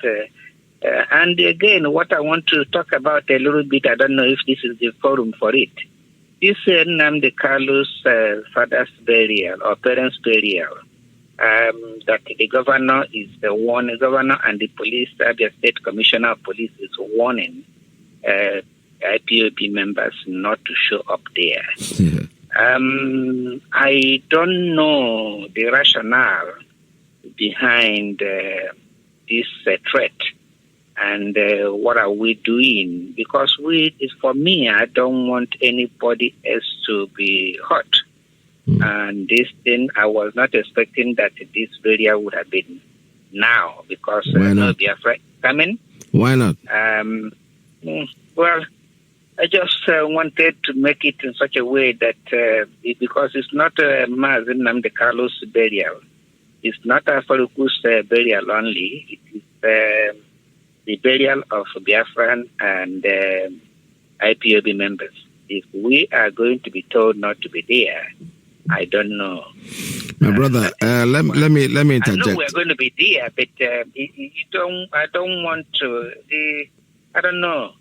And again, what I want to talk about a little bit, I don't know if this is the forum for it. This Nnamdi Kalu's father's burial or parents' burial. That the governor and the police, the state commissioner of police is warning IPOB members not to show up there. Yeah. I don't know the rationale behind this threat, and what are we doing? Because for me, I don't want anybody else to be hurt. And this thing, I was not expecting that this burial would have been now, because no Biafra coming. Why not? Well, I just wanted to make it in such a way that, because it's not Mazen Nnamdi Kalu's burial, it's not a Faruku's burial only, it is the burial of Biafran and IPOB members. If we are going to be told not to be there, I don't know. My brother, let me interject. I know we're going to be there, but I don't want to. I don't know.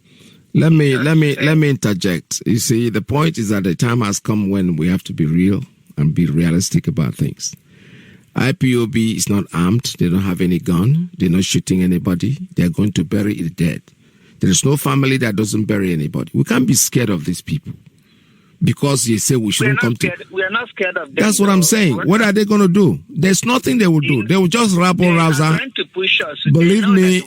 Let me interject. You see, the point is that the time has come when we have to be real and be realistic about things. IPOB is not armed. They don't have any gun. They're not shooting anybody. They're going to bury the dead. There is no family that doesn't bury anybody. We can't be scared of these people because they say we shouldn't come to. We are not scared of them. That's what I'm saying. What are they going to do? There's nothing they will do. They will just rabble rouse. Believe me,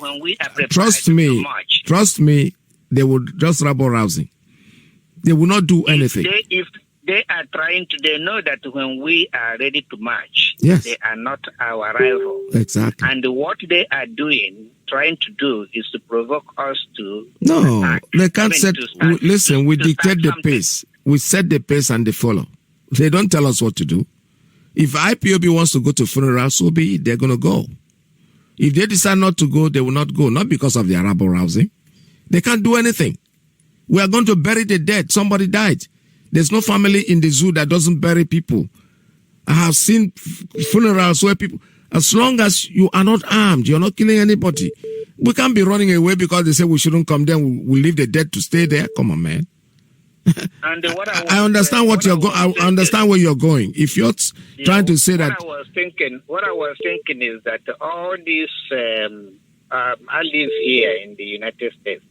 trust me, they will just rabble rousing. They will not do anything. If they are trying to, they know that when we are ready to march, yes, they are not our rival. Exactly. And what they are doing, trying to do, is to provoke us to. No, attack. they can't set. Listen, we dictate the pace. We set the pace and they follow. They don't tell us what to do. If IPOB wants to go to funeral, so be it. They're going to go. If they decide not to go, they will not go. Not because of the rabble rousing. They can't do anything. We are going to bury the dead. Somebody died. There's no family in the zoo that doesn't bury people. I have seen funerals where people, as long as you are not armed, you're not killing anybody. We can't be running away because they say we shouldn't come there. We'll leave the dead to stay there. Come on, man. And I understand what you're going. I understand where you're going. If you're trying to say that, what I was thinking is that all these. I live here in the United States,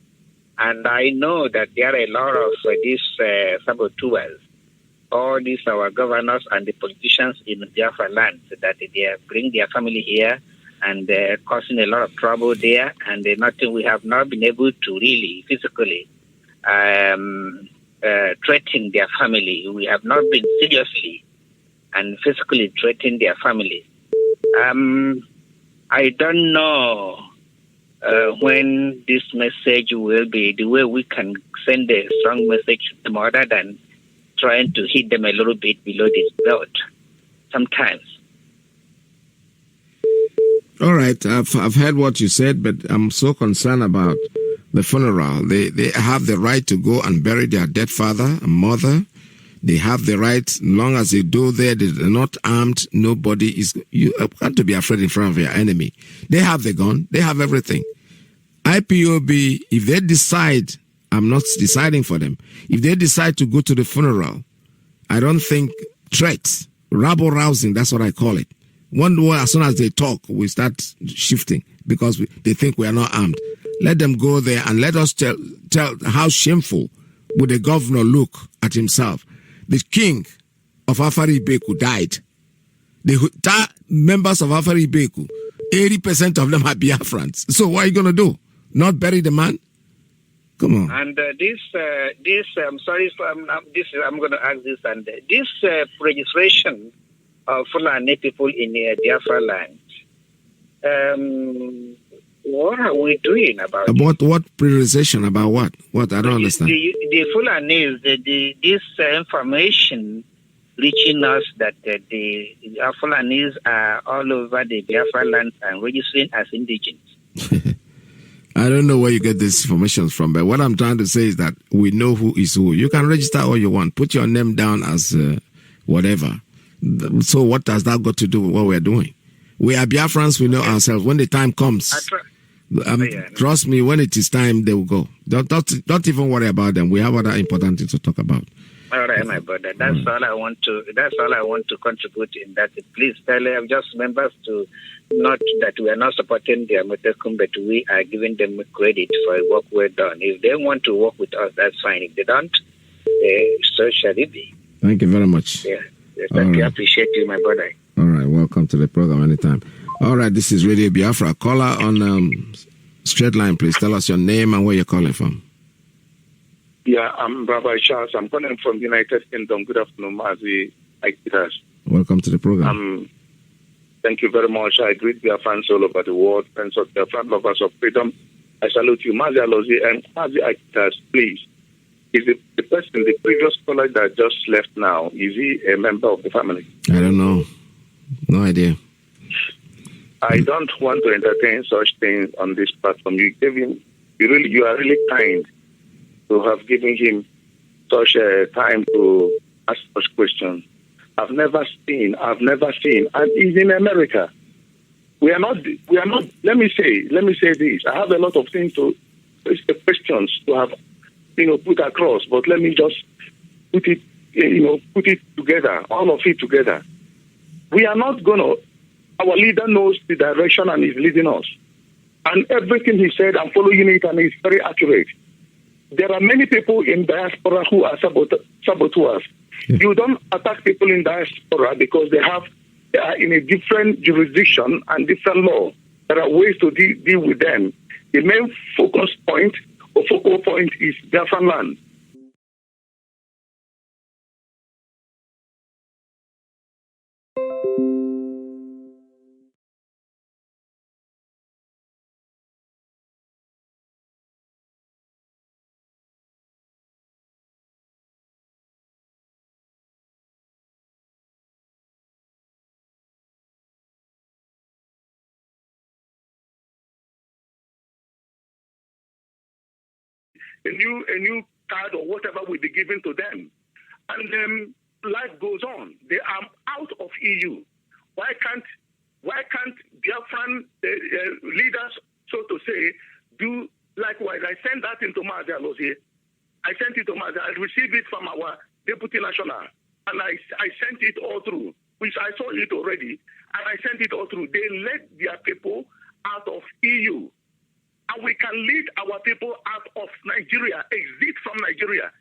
and I know that there are a lot of these saboteurs, all these our governors and the politicians in Biafra land, that they bring their family here and they're causing a lot of trouble there, and we have not been able to really physically threaten their family. We have not been seriously and physically threatening their family. I don't know when this message will be, the way we can send a strong message to them other than trying to hit them a little bit below the belt sometimes. All right, I've heard what you said, but I'm so concerned about the funeral. They have the right to go and bury their dead father and mother. They have the right, long as they do there, they're not armed. Nobody is. You have to be afraid in front of your enemy. They have the gun. They have everything. IPOB, if they decide, I'm not deciding for them. If they decide to go to the funeral, I don't think threats, rabble rousing, that's what I call it. One way, as soon as they talk, we start shifting because they think we are not armed. Let them go there and let us tell how shameful would the governor look at himself. The king of Afari Beku died. The members of Afari Beku, 80% of them are Biafrans. So what are you going to do? Not bury the man? Come on. And I'm sorry, I'm going to ask this. And this registration of Fulani people in Biafra land, what are we doing about it? What pre-registration about what? What? I don't understand. The Fulanis, this information reaching us that the Fulanis are all over the Biafra land and registering as indigenous. I don't know where you get this information from, but what I'm trying to say is that we know who is who. You can register all you want. Put your name down as whatever. So what has that got to do with what we're doing? We are Biafrans, we know ourselves. When the time comes, trust me, when it is time, they will go. Don't even worry about them. We have other important things to talk about. All right, my brother. That's all I want to contribute in that. Please tell just members to not that we are not supporting the Amotekum, but we are giving them credit for the work we've done. If they want to work with us, that's fine. If they don't, so shall it be. Thank you very much. Yeah. Thank you. I appreciate you, my brother. All right, welcome to the program anytime. All right, this is Radio Biafra. Caller on straight line, please. Tell us your name and where you're calling from. Yeah, I'm Rabbi Charles. I'm calling from the United Kingdom. Good afternoon, Mazi Iyke. Welcome to the program. Thank you very much. I greet Biafrans all over the world, friends of Biafran, lovers of freedom. I salute you, Mazi Alozi and Mazi Iyke. Please, is the person, the previous caller that just left now, is he a member of the family? I don't know. No idea. I don't want to entertain such things on this platform. You are really kind to have given him such a time to ask such questions. I've never seen, and he's in America. We are not, let me say this. I have a lot of things to, questions to have, put across, but let me just put it together, all of it together. We are not our leader knows the direction and is leading us. And everything he said, I'm following it and it's very accurate. There are many people in diaspora who are saboteurs. Yeah. You don't attack people in diaspora because they are in a different jurisdiction and different law. There are ways to deal with them. The main focal point is Biafran land. A new card or whatever will be given to them, and then life goes on. They are out of EU. Why can't Biafran leaders, so to say, do likewise? I sent that into Mazi Alozie. I sent it to Mazi. I received it from our deputy national, and I sent it all through, which I saw it already, and I sent it all through. They let their people out of EU. And we can lead our people out of Nigeria, exit from Nigeria.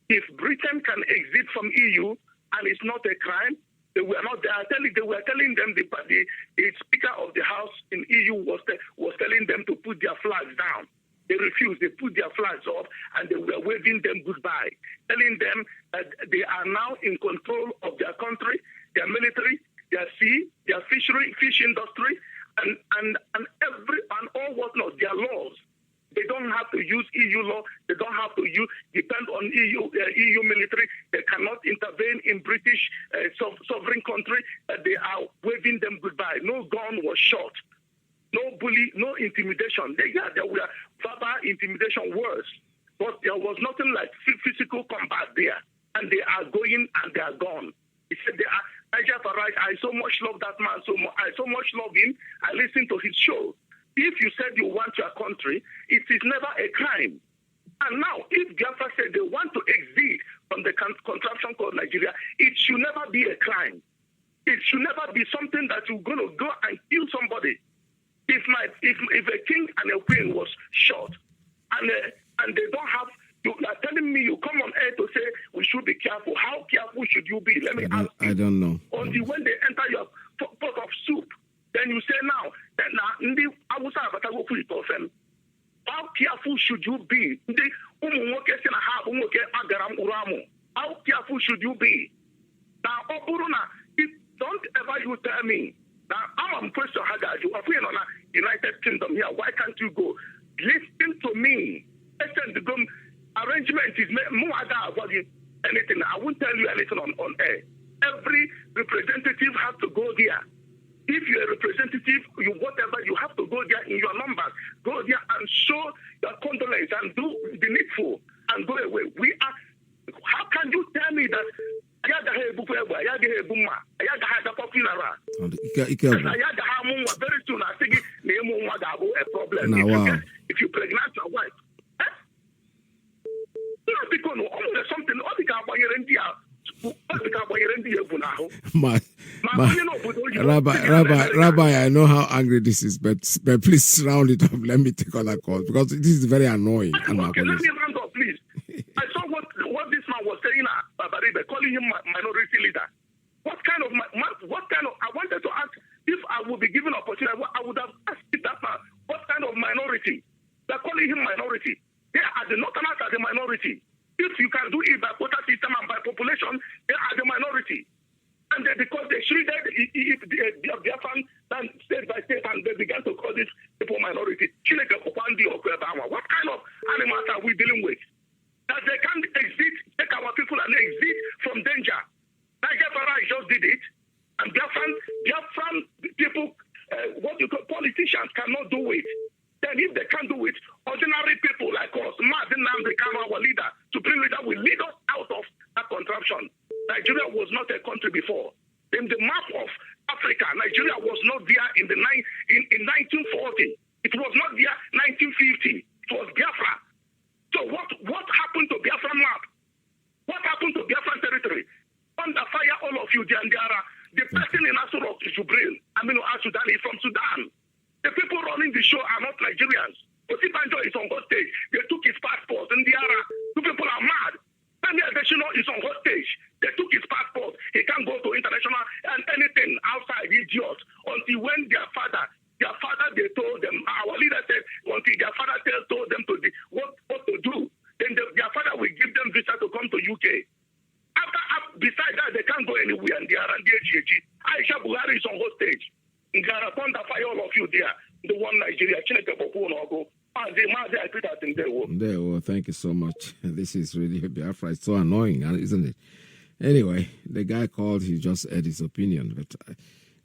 If Britain can exit from EU and it's not a crime, they were telling them the Speaker of the House in EU was telling them to put their flags down. They refused. They put their flags up and they were waving them goodbye, telling them that they are now in control of their country, their military, their sea, their fish industry, and all whatnot, their laws. They don't have to use EU law. They don't have to depend on EU military. They cannot intervene in British sovereign country. They are waving them goodbye. No gun was shot. No bully, no intimidation. There were verbal intimidation words, but there was nothing like physical combat there. And they are going and they are gone. He said they are. I so much love that man. I so much love him. I listen to his show. If you said you want your country, it is never a crime. And now, if Biafra said they want to exit from the contraption called Nigeria, it should never be a crime. It should never be be something that you're going to go and kill somebody. If a king and a queen was shot, and they don't have, you are telling me you come on air to say we should be careful. How careful should you be? Let me ask you. I don't know. Until when they enter your pot of soup, then you say now that how careful should you be? How careful should you be? Now, don't ever you tell me. Now, I'm a question, you are in the United Kingdom here. Why can't you go? Listen to me. Listen, the arrangement is more about anything. I won't tell you anything on air. Every representative has to go there. If you're a representative, whatever, you have to go there in your numbers. Go there and show your condolence and do the needful and go away. How can you tell me that very soon I think a problem. If you pregnant your wife, something Rabbi, I know how angry this is, but please round it up. Let me take other calls because this is very annoying. Okay, let me round up, please. I saw what this man was saying, calling him minority leader. I wanted to ask if I would be given opportunity, I would have asked that man, what kind of minority? They're calling him minority. They are the Northerners are the minority. If you can do it by quota system and by population, they are the minority. And because they shielded Biafran state by state and they began to call these people minority. What kind of animals are we dealing with? That they can exit, take our people and exit from danger. Biafra just did it. And Biafran people, politicians cannot do it. Then if they can't do it, ordinary people like us, Martin now become our leader, supreme leader will lead us out of that contraption. Nigeria was not a country before. In the map of Africa, Nigeria was not there in 1940. It was not there 1950. It was Biafra. So what happened to Biafra map? What happened to Biafra territory? Under fire, all of you, the person in Asurok is Jubril. Sudan is from Sudan. The people running the show are not Nigerians. Osibanjo is on hostage. They took his passport. And two people are mad. Daniel Adesina is on hostage. They took his passport. He can't go to international and anything outside, idiot. Until when their father, they told them, our leader said, until their father told them what to do, then their father will give them visa to come to UK. Besides that, they can't go anywhere. And they are on the Aisha Buhari is on hostage. Fire all of you there. The one Nigeria. Thank you so much. This is really Biafra. It's so annoying, isn't it? Anyway, the guy called, he just had his opinion, but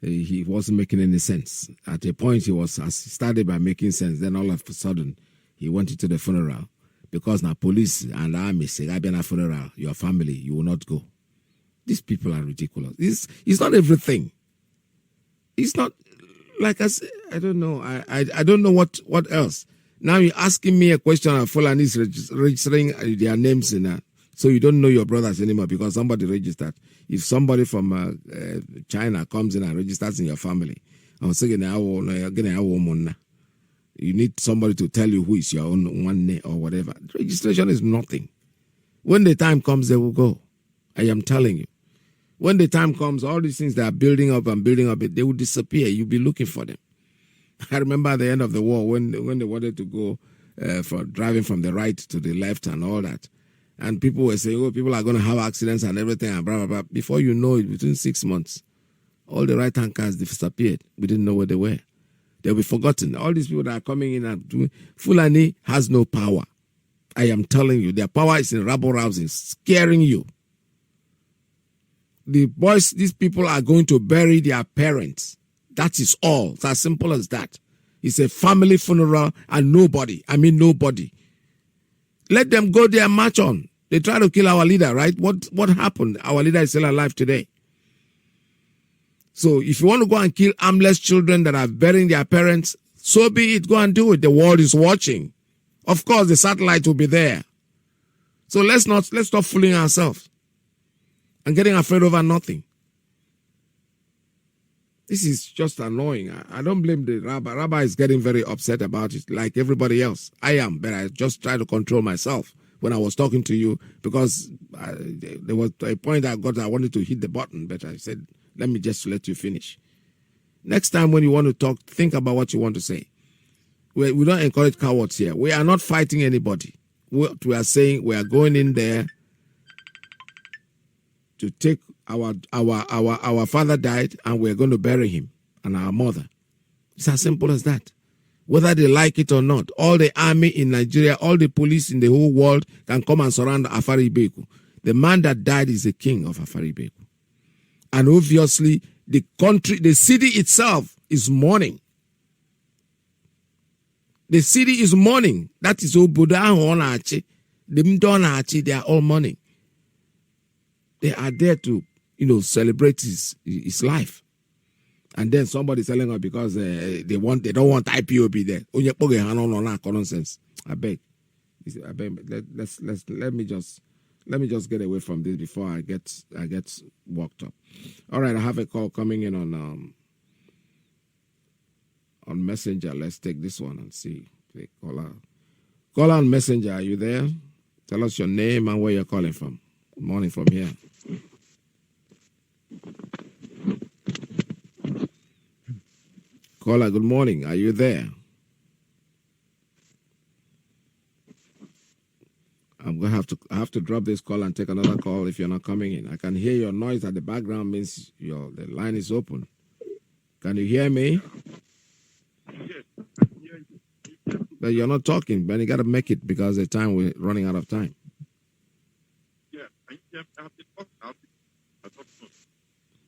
he wasn't making any sense. At a point, he started by making sense. Then all of a sudden, he went into the funeral. Because now police and army say, I've been at a funeral, your family, you will not go. These people are ridiculous. It's not everything. It's not, like I said, I don't know. I don't know what else. Now you're asking me a question of Fulani's registering their names in so you don't know your brothers anymore because somebody registered. If somebody from China comes in and registers in your family, I'm saying, you need somebody to tell you who is your own one name or whatever. Registration is nothing. When the time comes, they will go. I am telling you. When the time comes, all these things that are building up, they will disappear. You'll be looking for them. I remember at the end of the war when they wanted to go for driving from the right to the left and all that. And people were saying, oh, people are going to have accidents and everything and blah, blah, blah. Before you know it, within 6 months, all the right-hand cars disappeared. We didn't know where they were. They'll be forgotten. All these people that are coming in and doing... Fulani has no power. I am telling you, their power is in rabble-rousing, scaring you. These people are going to bury their parents. That is all. It's as simple as that. It's a family funeral and nobody. Let them go there and march on. They try to kill our leader, right? What happened? Our leader is still alive today. So if you want to go and kill armless children that are burying their parents, so be it. Go and do it. The world is watching. Of course, the satellite will be there. So let's stop fooling ourselves and getting afraid over nothing. This is just annoying. I don't blame the rabbi. Rabbi is getting very upset about it, like everybody else. I am, but I just try to control myself when I was talking to you, because there was a point I wanted to hit the button, but I said, let me just let you finish. Next time when you want to talk, think about what you want to say. We don't encourage cowards here. We are not fighting anybody. What we are saying, we are going in there to take our father died, and we're going to bury him and our mother. It's as simple as that. Whether they like it or not, all the army in Nigeria, all the police in the whole world can come and surround Afari Beku. The man that died is the king of Afari Beku. And obviously, the country, the city itself is mourning. The city is mourning. That is Obuda Honachi. The Mdonachi, they are all mourning. They are there to, celebrate his life. And then somebody telling us because they don't want IPOB there. Nonsense. I beg. Let me just get away from this before I get worked up. All right, I have a call coming in on Messenger. Let's take this one and see. Caller on Messenger. Are you there? Tell us your name and where you're calling from. Good morning from here. Caller, good morning. Are you there? I'm going to have to drop this call and take another call if you're not coming in. I can hear your noise at the background, means the line is open. Can you hear me? But you're not talking, but you got to make it because the time we're running out of time.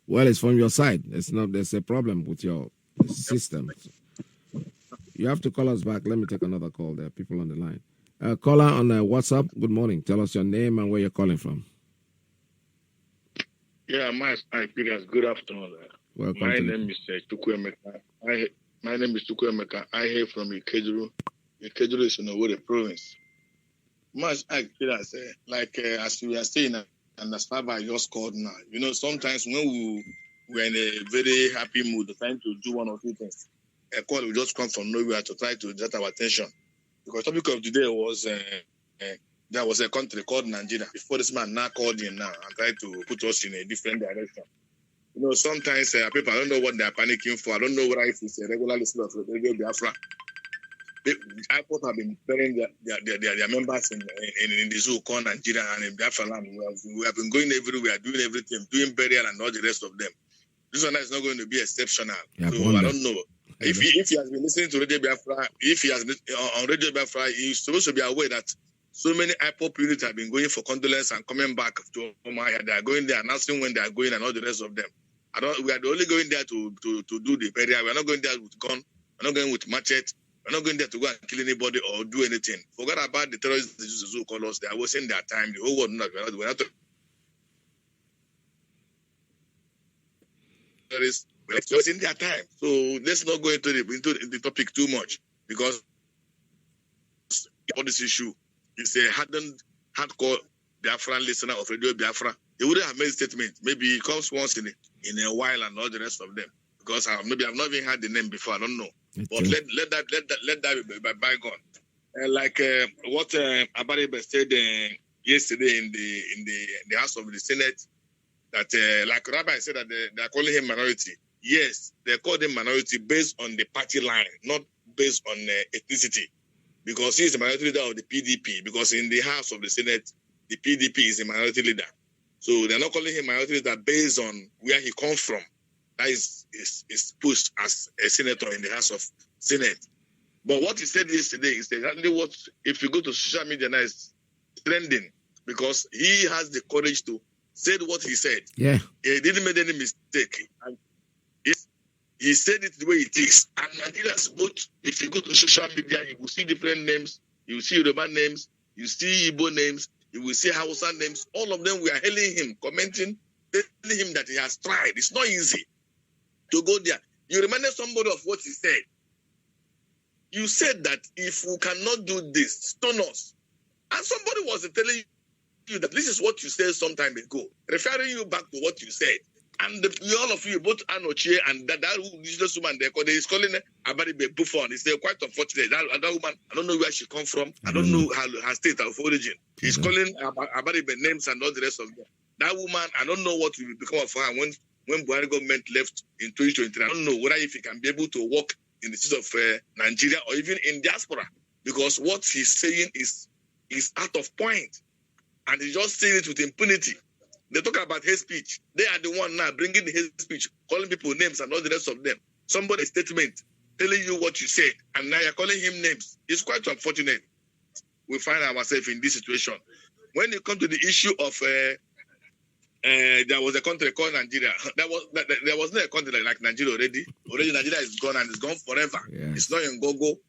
Well, it's from your side. There's a problem with your system. You have to call us back. Let me take another call. There are people on the line. Caller on WhatsApp, good morning. Tell us your name and where you're calling from. Yeah, my experience. Good afternoon. Welcome. My name is Chukwuemeka. My name is Chukwuemeka. I hail from Iyke. Iyke is in Owerri province. My experience, as we are saying, and as far as I just called now, sometimes when we're in a very happy mood, trying to do one or two things, a call will just come from nowhere to try to get our attention. Because the topic of today was there was a country called Nigeria. Before this man now called in now and tried to put us in a different direction. Sometimes people, I don't know what they're panicking for. I don't know whether if it's a regular listener of Radio Biafra. IPOB have been preparing their members in the zoo called Nigeria and in Biafra land. We have been going everywhere, doing everything, doing burial and all the rest of them. This one is not going to be exceptional. Yeah, so I don't know. If he has been listening to Radio Biafra, if he has been on Radio Biafra, he's supposed to be aware that so many IPOB units have been going for condolence and coming back to Omaya. They are going there, announcing when they are going and all the rest of them. We are only going there to do the burial. We are not going there with gun. We are not going with machete. We are not going there to go and kill anybody or do anything. Forget about the terrorists who call us. They are wasting their time. The whole world we're not terrorists. It's just in their time. So let's not go into the topic too much, because on this issue, it's a hardcore Biafran listener of Radio Biafra. He wouldn't have made a statement. Maybe he comes once in a while and all the rest of them. Because maybe I've not even had the name before. I don't know. But let that be bygone. What Abaribe said yesterday in the House of the Senate, that like Rabbi said that they are calling him minority. Yes, they call him minority based on the party line, not based on ethnicity. Because he is a minority leader of the PDP. Because in the House of the Senate, the PDP is a minority leader. So they're not calling him minority leader based on where he comes from. That is pushed as a senator in the House of Senate. But what he said yesterday is exactly what, if you go to social media now, is trending. Because he has the courage to say what he said. Yeah. He didn't make any mistake. And he said it the way it is. And Nigerians, both, if you go to social media, you will see different names. You will see Yoruba names. You see Igbo names. You will see Hausa names. All of them, we are hailing him, commenting, telling him that he has tried. It's not easy to go there. You reminded somebody of what he said. You said that if we cannot do this, stone us. And somebody was telling you that this is what you said some time ago, referring you back to what you said. And all of you, both Anoche and that useless woman, they is calling Abaribe Buffon. It's quite unfortunate. That woman, I don't know where she come from. I don't know her state of origin. He's calling Abaribe names and all the rest of them. That woman, I don't know what will become of her when Buhari government left in 2023. I don't know whether if he can be able to work in the state of Nigeria or even in diaspora, because what he's saying is out of point, and he's just saying it with impunity. They talk about hate speech. They are the one now bringing the hate speech, calling people names and all the rest of them. Somebody's statement telling you what you said, and now you're calling him names. It's quite unfortunate. We find ourselves in this situation. When it comes to the issue of there was a country called Nigeria. There was not a country like Nigeria already. Already Nigeria is gone and it's gone forever. Yes. It's not in Google.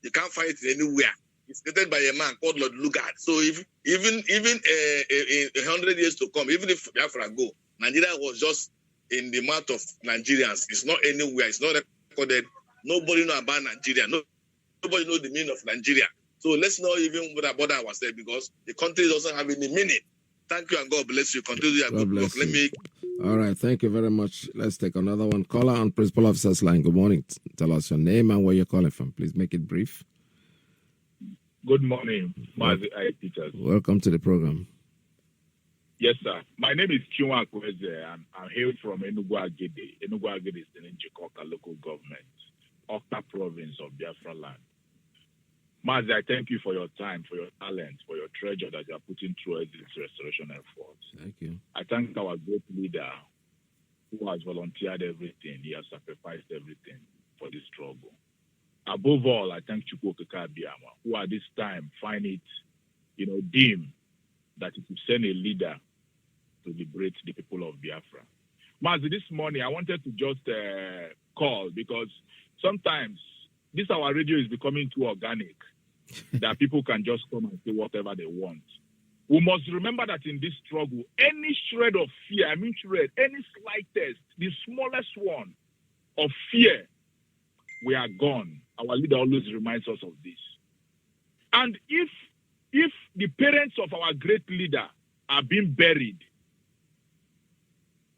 You can't find it anywhere. It's created by a man called Lord Lugard. So if even 100 years to come, even if Biafra go, Nigeria was just in the mouth of Nigerians. It's not anywhere. It's not recorded. Nobody know about Nigeria. Nobody know the meaning of Nigeria. So let's not even bother ourselves, because the country doesn't have any meaning. Thank you and God bless you. Continue your good work. All right. Thank you very much. Let's take another one. Caller on Principal Officer's line. Good morning. Tell us your name and where you're calling from. Please make it brief. Good morning, Mazi Peters. Welcome to the program. Yes, sir. My name is Kiwa Kweze, and I'm here from Enugu Agede. Enugu Agede is in Njikoka local government, Okta province of Biafra land. Mazi, I thank you for your time, for your talent, for your treasure that you are putting through this restoration effort. Thank you. I thank our great leader who has volunteered everything. He has sacrificed everything for this struggle. Above all, I thank Chukwuokika Abiyama, who at this time find it, deem that it will send a leader to liberate the people of Biafra. Mazi, this morning I wanted to just call, because sometimes this our radio is becoming too organic that people can just come and say whatever they want. We must remember that in this struggle, any shred of fear, any slightest, the smallest one of fear, we are gone. Our leader always reminds us of this. And if the parents of our great leader are being buried,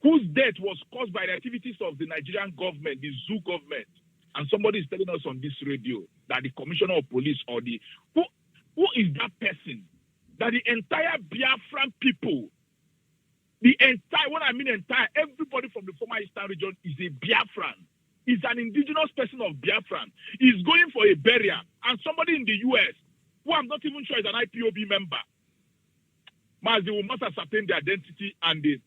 whose death was caused by the activities of the Nigerian government, the zoo government, and somebody is telling us on this radio that the commissioner of police or who is that person? That the entire Biafran people, when I mean entire, everybody from the former Eastern region is a Biafran. Is an indigenous person of Biafran, is going for a burial, and somebody in the US, who I'm not even sure is an IPOB member, we must ascertain the identity and the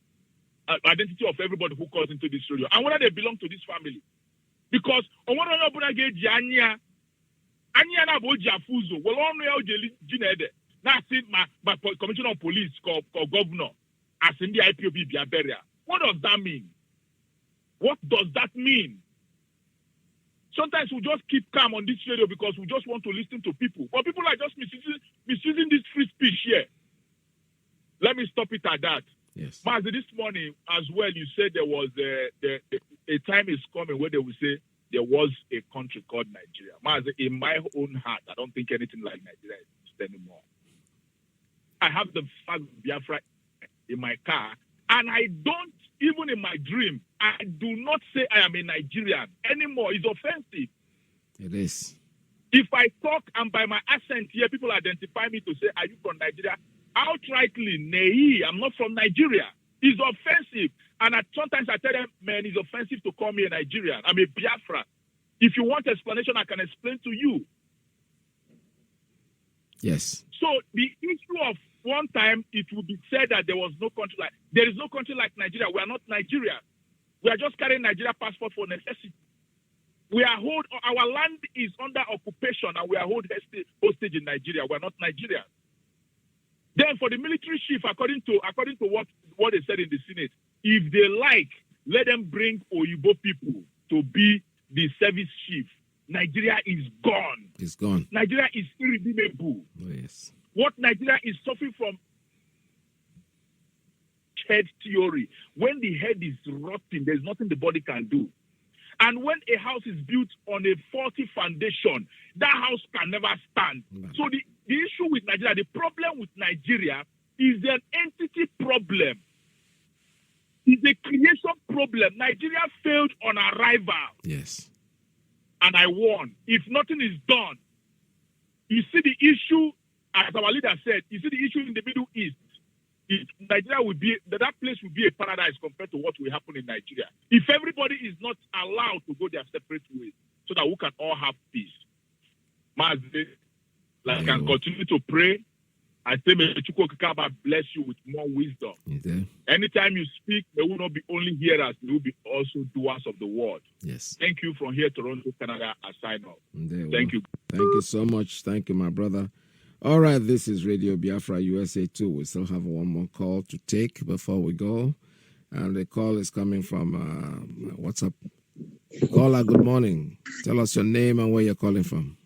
identity of everybody who calls into this radio, and whether they belong to this family. Because my commissioner of police or governor as in the IPOB burial. What does that mean? What does that mean? Sometimes we just keep calm on this radio because we just want to listen to people. But people are just misusing this free speech here. Let me stop it at that. Yes. Mazi, this morning as well, you said there was a time is coming where they will say there was a country called Nigeria. Mazi, in my own heart, I don't think anything like Nigeria exists anymore. I have the flag of Biafra in my car, and I don't, even in my dream, I do not say I am a Nigerian anymore. It's offensive. It is. If I talk and by my accent here, people identify me to say, are you from Nigeria? Outrightly, nay, I'm not from Nigeria. It's offensive. And sometimes I tell them, man, it's offensive to call me a Nigerian. I'm a Biafra. If you want explanation, I can explain to you. Yes. So the issue of one time, it would be said that there is no country like Nigeria. We are not Nigeria. We are just carrying Nigeria passport for necessity. Our land is under occupation and we are hostage in Nigeria. We are not Nigeria. Then for the military chief, according to what they said in the Senate, if they like, let them bring Oyibo people to be the service chief. Nigeria is gone. It's gone. Nigeria is irredeemable. Oh, yes. What Nigeria is suffering from head theory. When the head is rotting, there's nothing the body can do. And when a house is built on a faulty foundation, that house can never stand. So the issue with Nigeria, the problem with Nigeria is an entity problem. It's a creation problem. Nigeria failed on arrival. Yes. And I warn, if nothing is done, you see the issue, as our leader said, you see the issue in the Middle East. Nigeria will be, that place will be a paradise compared to what will happen in Nigeria. If everybody is not allowed to go their separate ways, so that we can all have peace. I can continue to pray. I say, may Chukwu Okikaba bless you with more wisdom. Anytime you speak, they will not be only hearers, they will be also doers of the word. Yes. Thank you from here, Toronto, Canada. I sign off. Thank you. Thank you so much. Thank you, my brother. All right, this is Radio Biafra USA 2. We still have one more call to take before we go. And the call is coming from WhatsApp. Caller, good morning. Tell us your name and where you're calling from.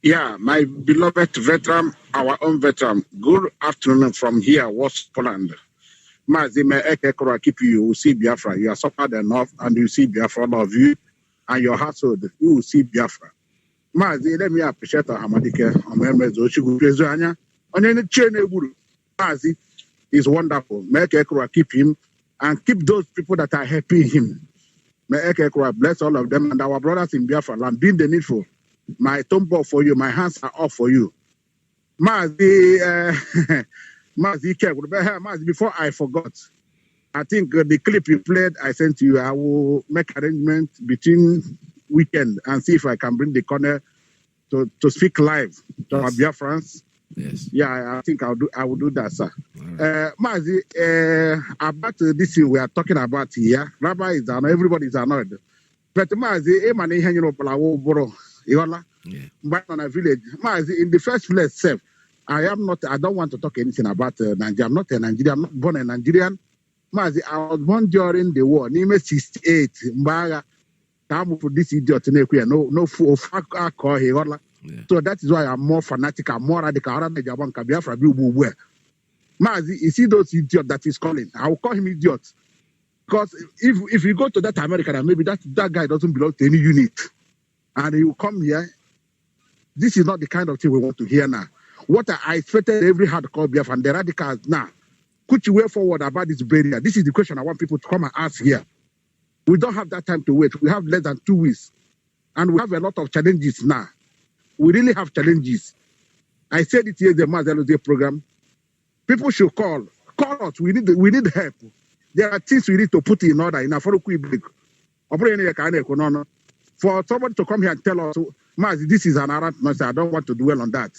Yeah, my beloved veteran, our own veteran. Good afternoon from here, West Poland. Mazime Ekekora keep you will see Biafra. You are suffered enough and you see Biafra, all of you and your household. You will see Biafra. Mazi, let me appreciate Hamadike. Mazi is wonderful. Make Ekekora keep him and keep those people that are helping him. May Ekekora bless all of them and our brothers in Biafra land, doing the needful. My tumble for you, my hands are off for you. Mazi, Mazi, before I forgot, I think the clip you played, I sent to you, I will make arrangements between weekend and see if I can bring the corner to speak live to our Biafrans. Yes. Yeah, I think I will do that, sir. Right. Mazi, about this thing we are talking about here, Rabbi is annoyed, everybody is annoyed. But Mazi, but on a village, Mazi, in the first place, self, I don't want to talk anything about Nigeria. I'm not a Nigerian, I'm not born a Nigerian. Mazi, I was born during the war, Nime 68, Mbaga, time for this idiot, no fool, so that is why I'm more fanatic, I'm more radical. Mazi, you see those idiots that he's calling, I will call him idiot. Because if you go to that American, maybe that guy doesn't belong to any unit. And he will come here. This is not the kind of thing we want to hear now. What I expected every hardcore Biafra and the radicals now. Could you way forward about this barrier? This is the question I want people to come and ask here. We don't have that time to wait. We have less than 2 weeks. And we have a lot of challenges now. We really have challenges. I said it here in the Mazelode program. People should call. Call us. We need help. There are things we need to put in order in a for quick break. For somebody to come here and tell us, Mazi, this is an errant noise, I don't want to dwell on that.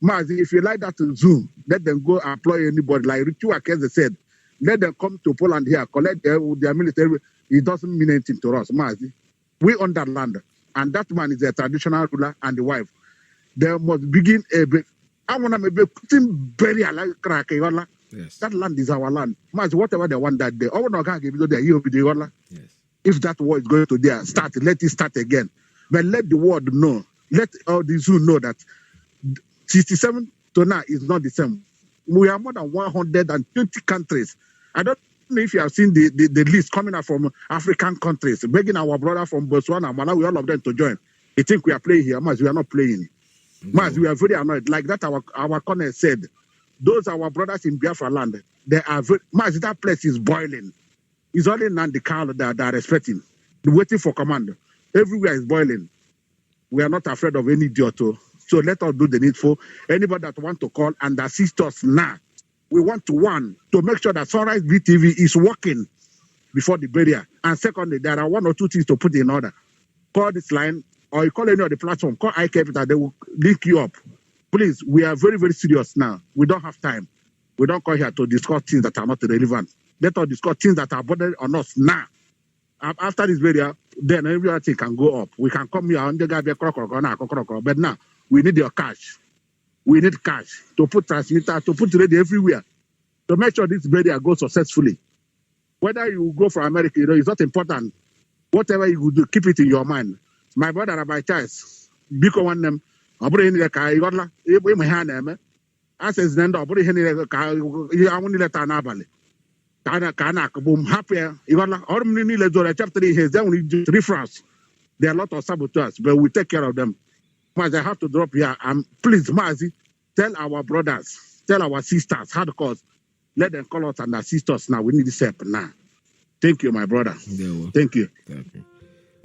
Mazi, if you like that to Zoom, let them go employ anybody. Like Ritu Akeze said, let them come to Poland here, collect their military. It doesn't mean anything to us, Mazi. We own that land. And that man is a traditional ruler and the wife. They must begin I want to be putting burial like crack. Yes. That land is our land. Mazi, whatever they want that day. I want to give it there. Yes. If that war is going to there, let it start again. But let the world know, let all the Zoo know that 67 to now is not the same. We are more than 120 countries. I don't know if you have seen the list coming out from African countries, begging our brother from Botswana, Malawi, all of them to join. They think we are playing here. Mas, we are not playing. Mas, we are very annoyed. Like that, our colonel said, those our brothers in Biafra land, they are very, Mas, that place is boiling. It's only Nandikal that are respecting, waiting for command. Everywhere is boiling. We are not afraid of any idiot. So let us do the needful. Anybody that want to call and assist us now, we want to make sure that Sunrise BTV is working before the barrier. And secondly, there are 1 or 2 things to put in order. Call this line or you call any of the platform, call Iyke, they will link you up. Please, we are very, very serious now. We don't have time. We don't come here to discuss things that are not relevant. Let us discuss things that are burdened on us now. After this video, then everything can go up. We can come here and but now we need your cash. We need cash to put transmitter, to put radio everywhere, to make sure this video goes successfully. Whether you go for America, it's not important. Whatever you do, keep it in your mind. My brother Rabbi Charles, Biko one them, Abri in the car, you got my hand, I says, then Abri in the car, you only let an abali. Kana boom happy. Iwala or mini lezo chapter has only reference. There are a lot of saboteurs, but we take care of them. Mas, I have to drop here. Please, Mazi, tell our brothers, tell our sisters, hardcore, Let them call us and assist us now. We need this help now. Thank you, my brother. Thank you.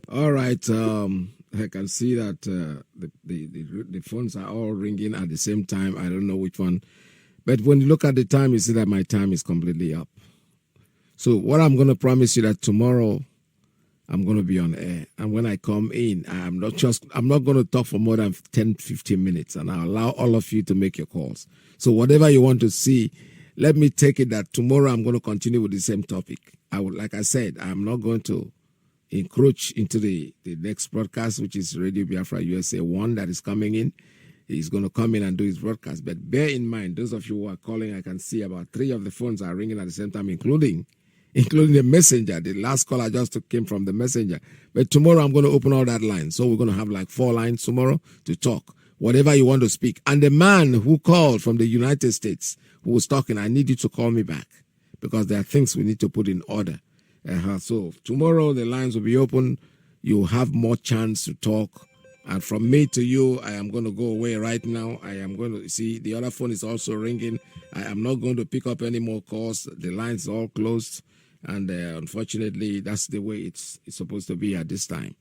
All right. I can see that the phones are all ringing at the same time. I don't know which one. But when you look at the time, you see that my time is completely up. So what I'm going to promise you that tomorrow I'm going to be on air. And when I come in, I'm not going to talk for more than 10, 15 minutes. And I'll allow all of you to make your calls. So whatever you want to see, let me take it that tomorrow I'm going to continue with the same topic. Like I said, I'm not going to encroach into the next broadcast, which is Radio Biafra USA 1 that is coming in. He's going to come in and do his broadcast. But bear in mind, those of you who are calling, I can see about 3 of the phones are ringing at the same time, including the messenger. The last call I just came from the messenger. But tomorrow I'm going to open all that line. So we're going to have like 4 lines tomorrow to talk. Whatever you want to speak. And the man who called from the United States who was talking, I need you to call me back because there are things we need to put in order. So tomorrow the lines will be open. You'll have more chance to talk. And from me to you, I am going to go away right now. I am going to see the other phone is also ringing. I am not going to pick up any more calls. The lines are all closed. And unfortunately, that's the way it's supposed to be at this time.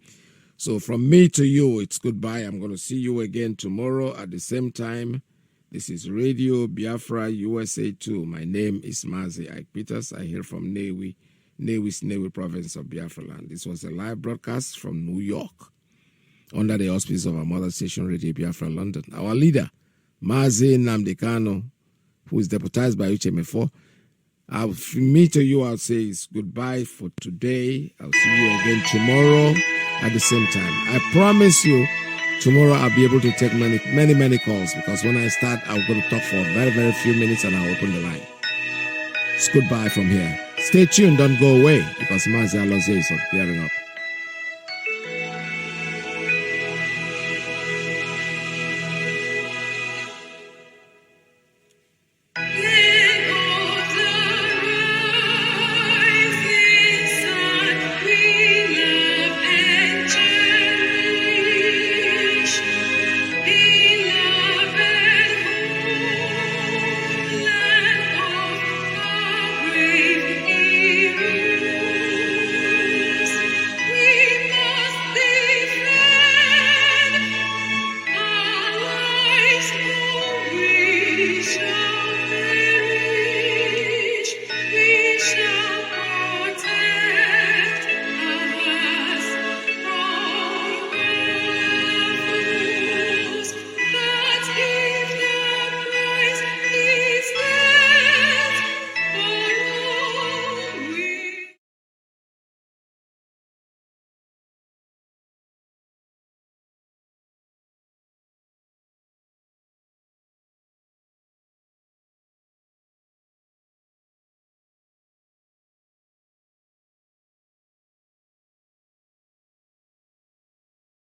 So from me to you, it's goodbye. I'm going to see you again tomorrow at the same time. This is Radio Biafra USA 2. My name is Mazi Iyke Peters. I hear from Newi province of Biafra land. This was a live broadcast from New York under the auspices of our mother station, Radio Biafra London. Our leader, Mazi Nnamdi Kanu, who is deputized by Uchemefo. From me to you, I'll say it's goodbye for today. I'll see you again tomorrow at the same time. I promise you, tomorrow I'll be able to take many calls because when I start, I'm going to talk for very, very few minutes and I'll open the line. It's goodbye from here. Stay tuned, don't go away because Mazi Alozie is gearing up.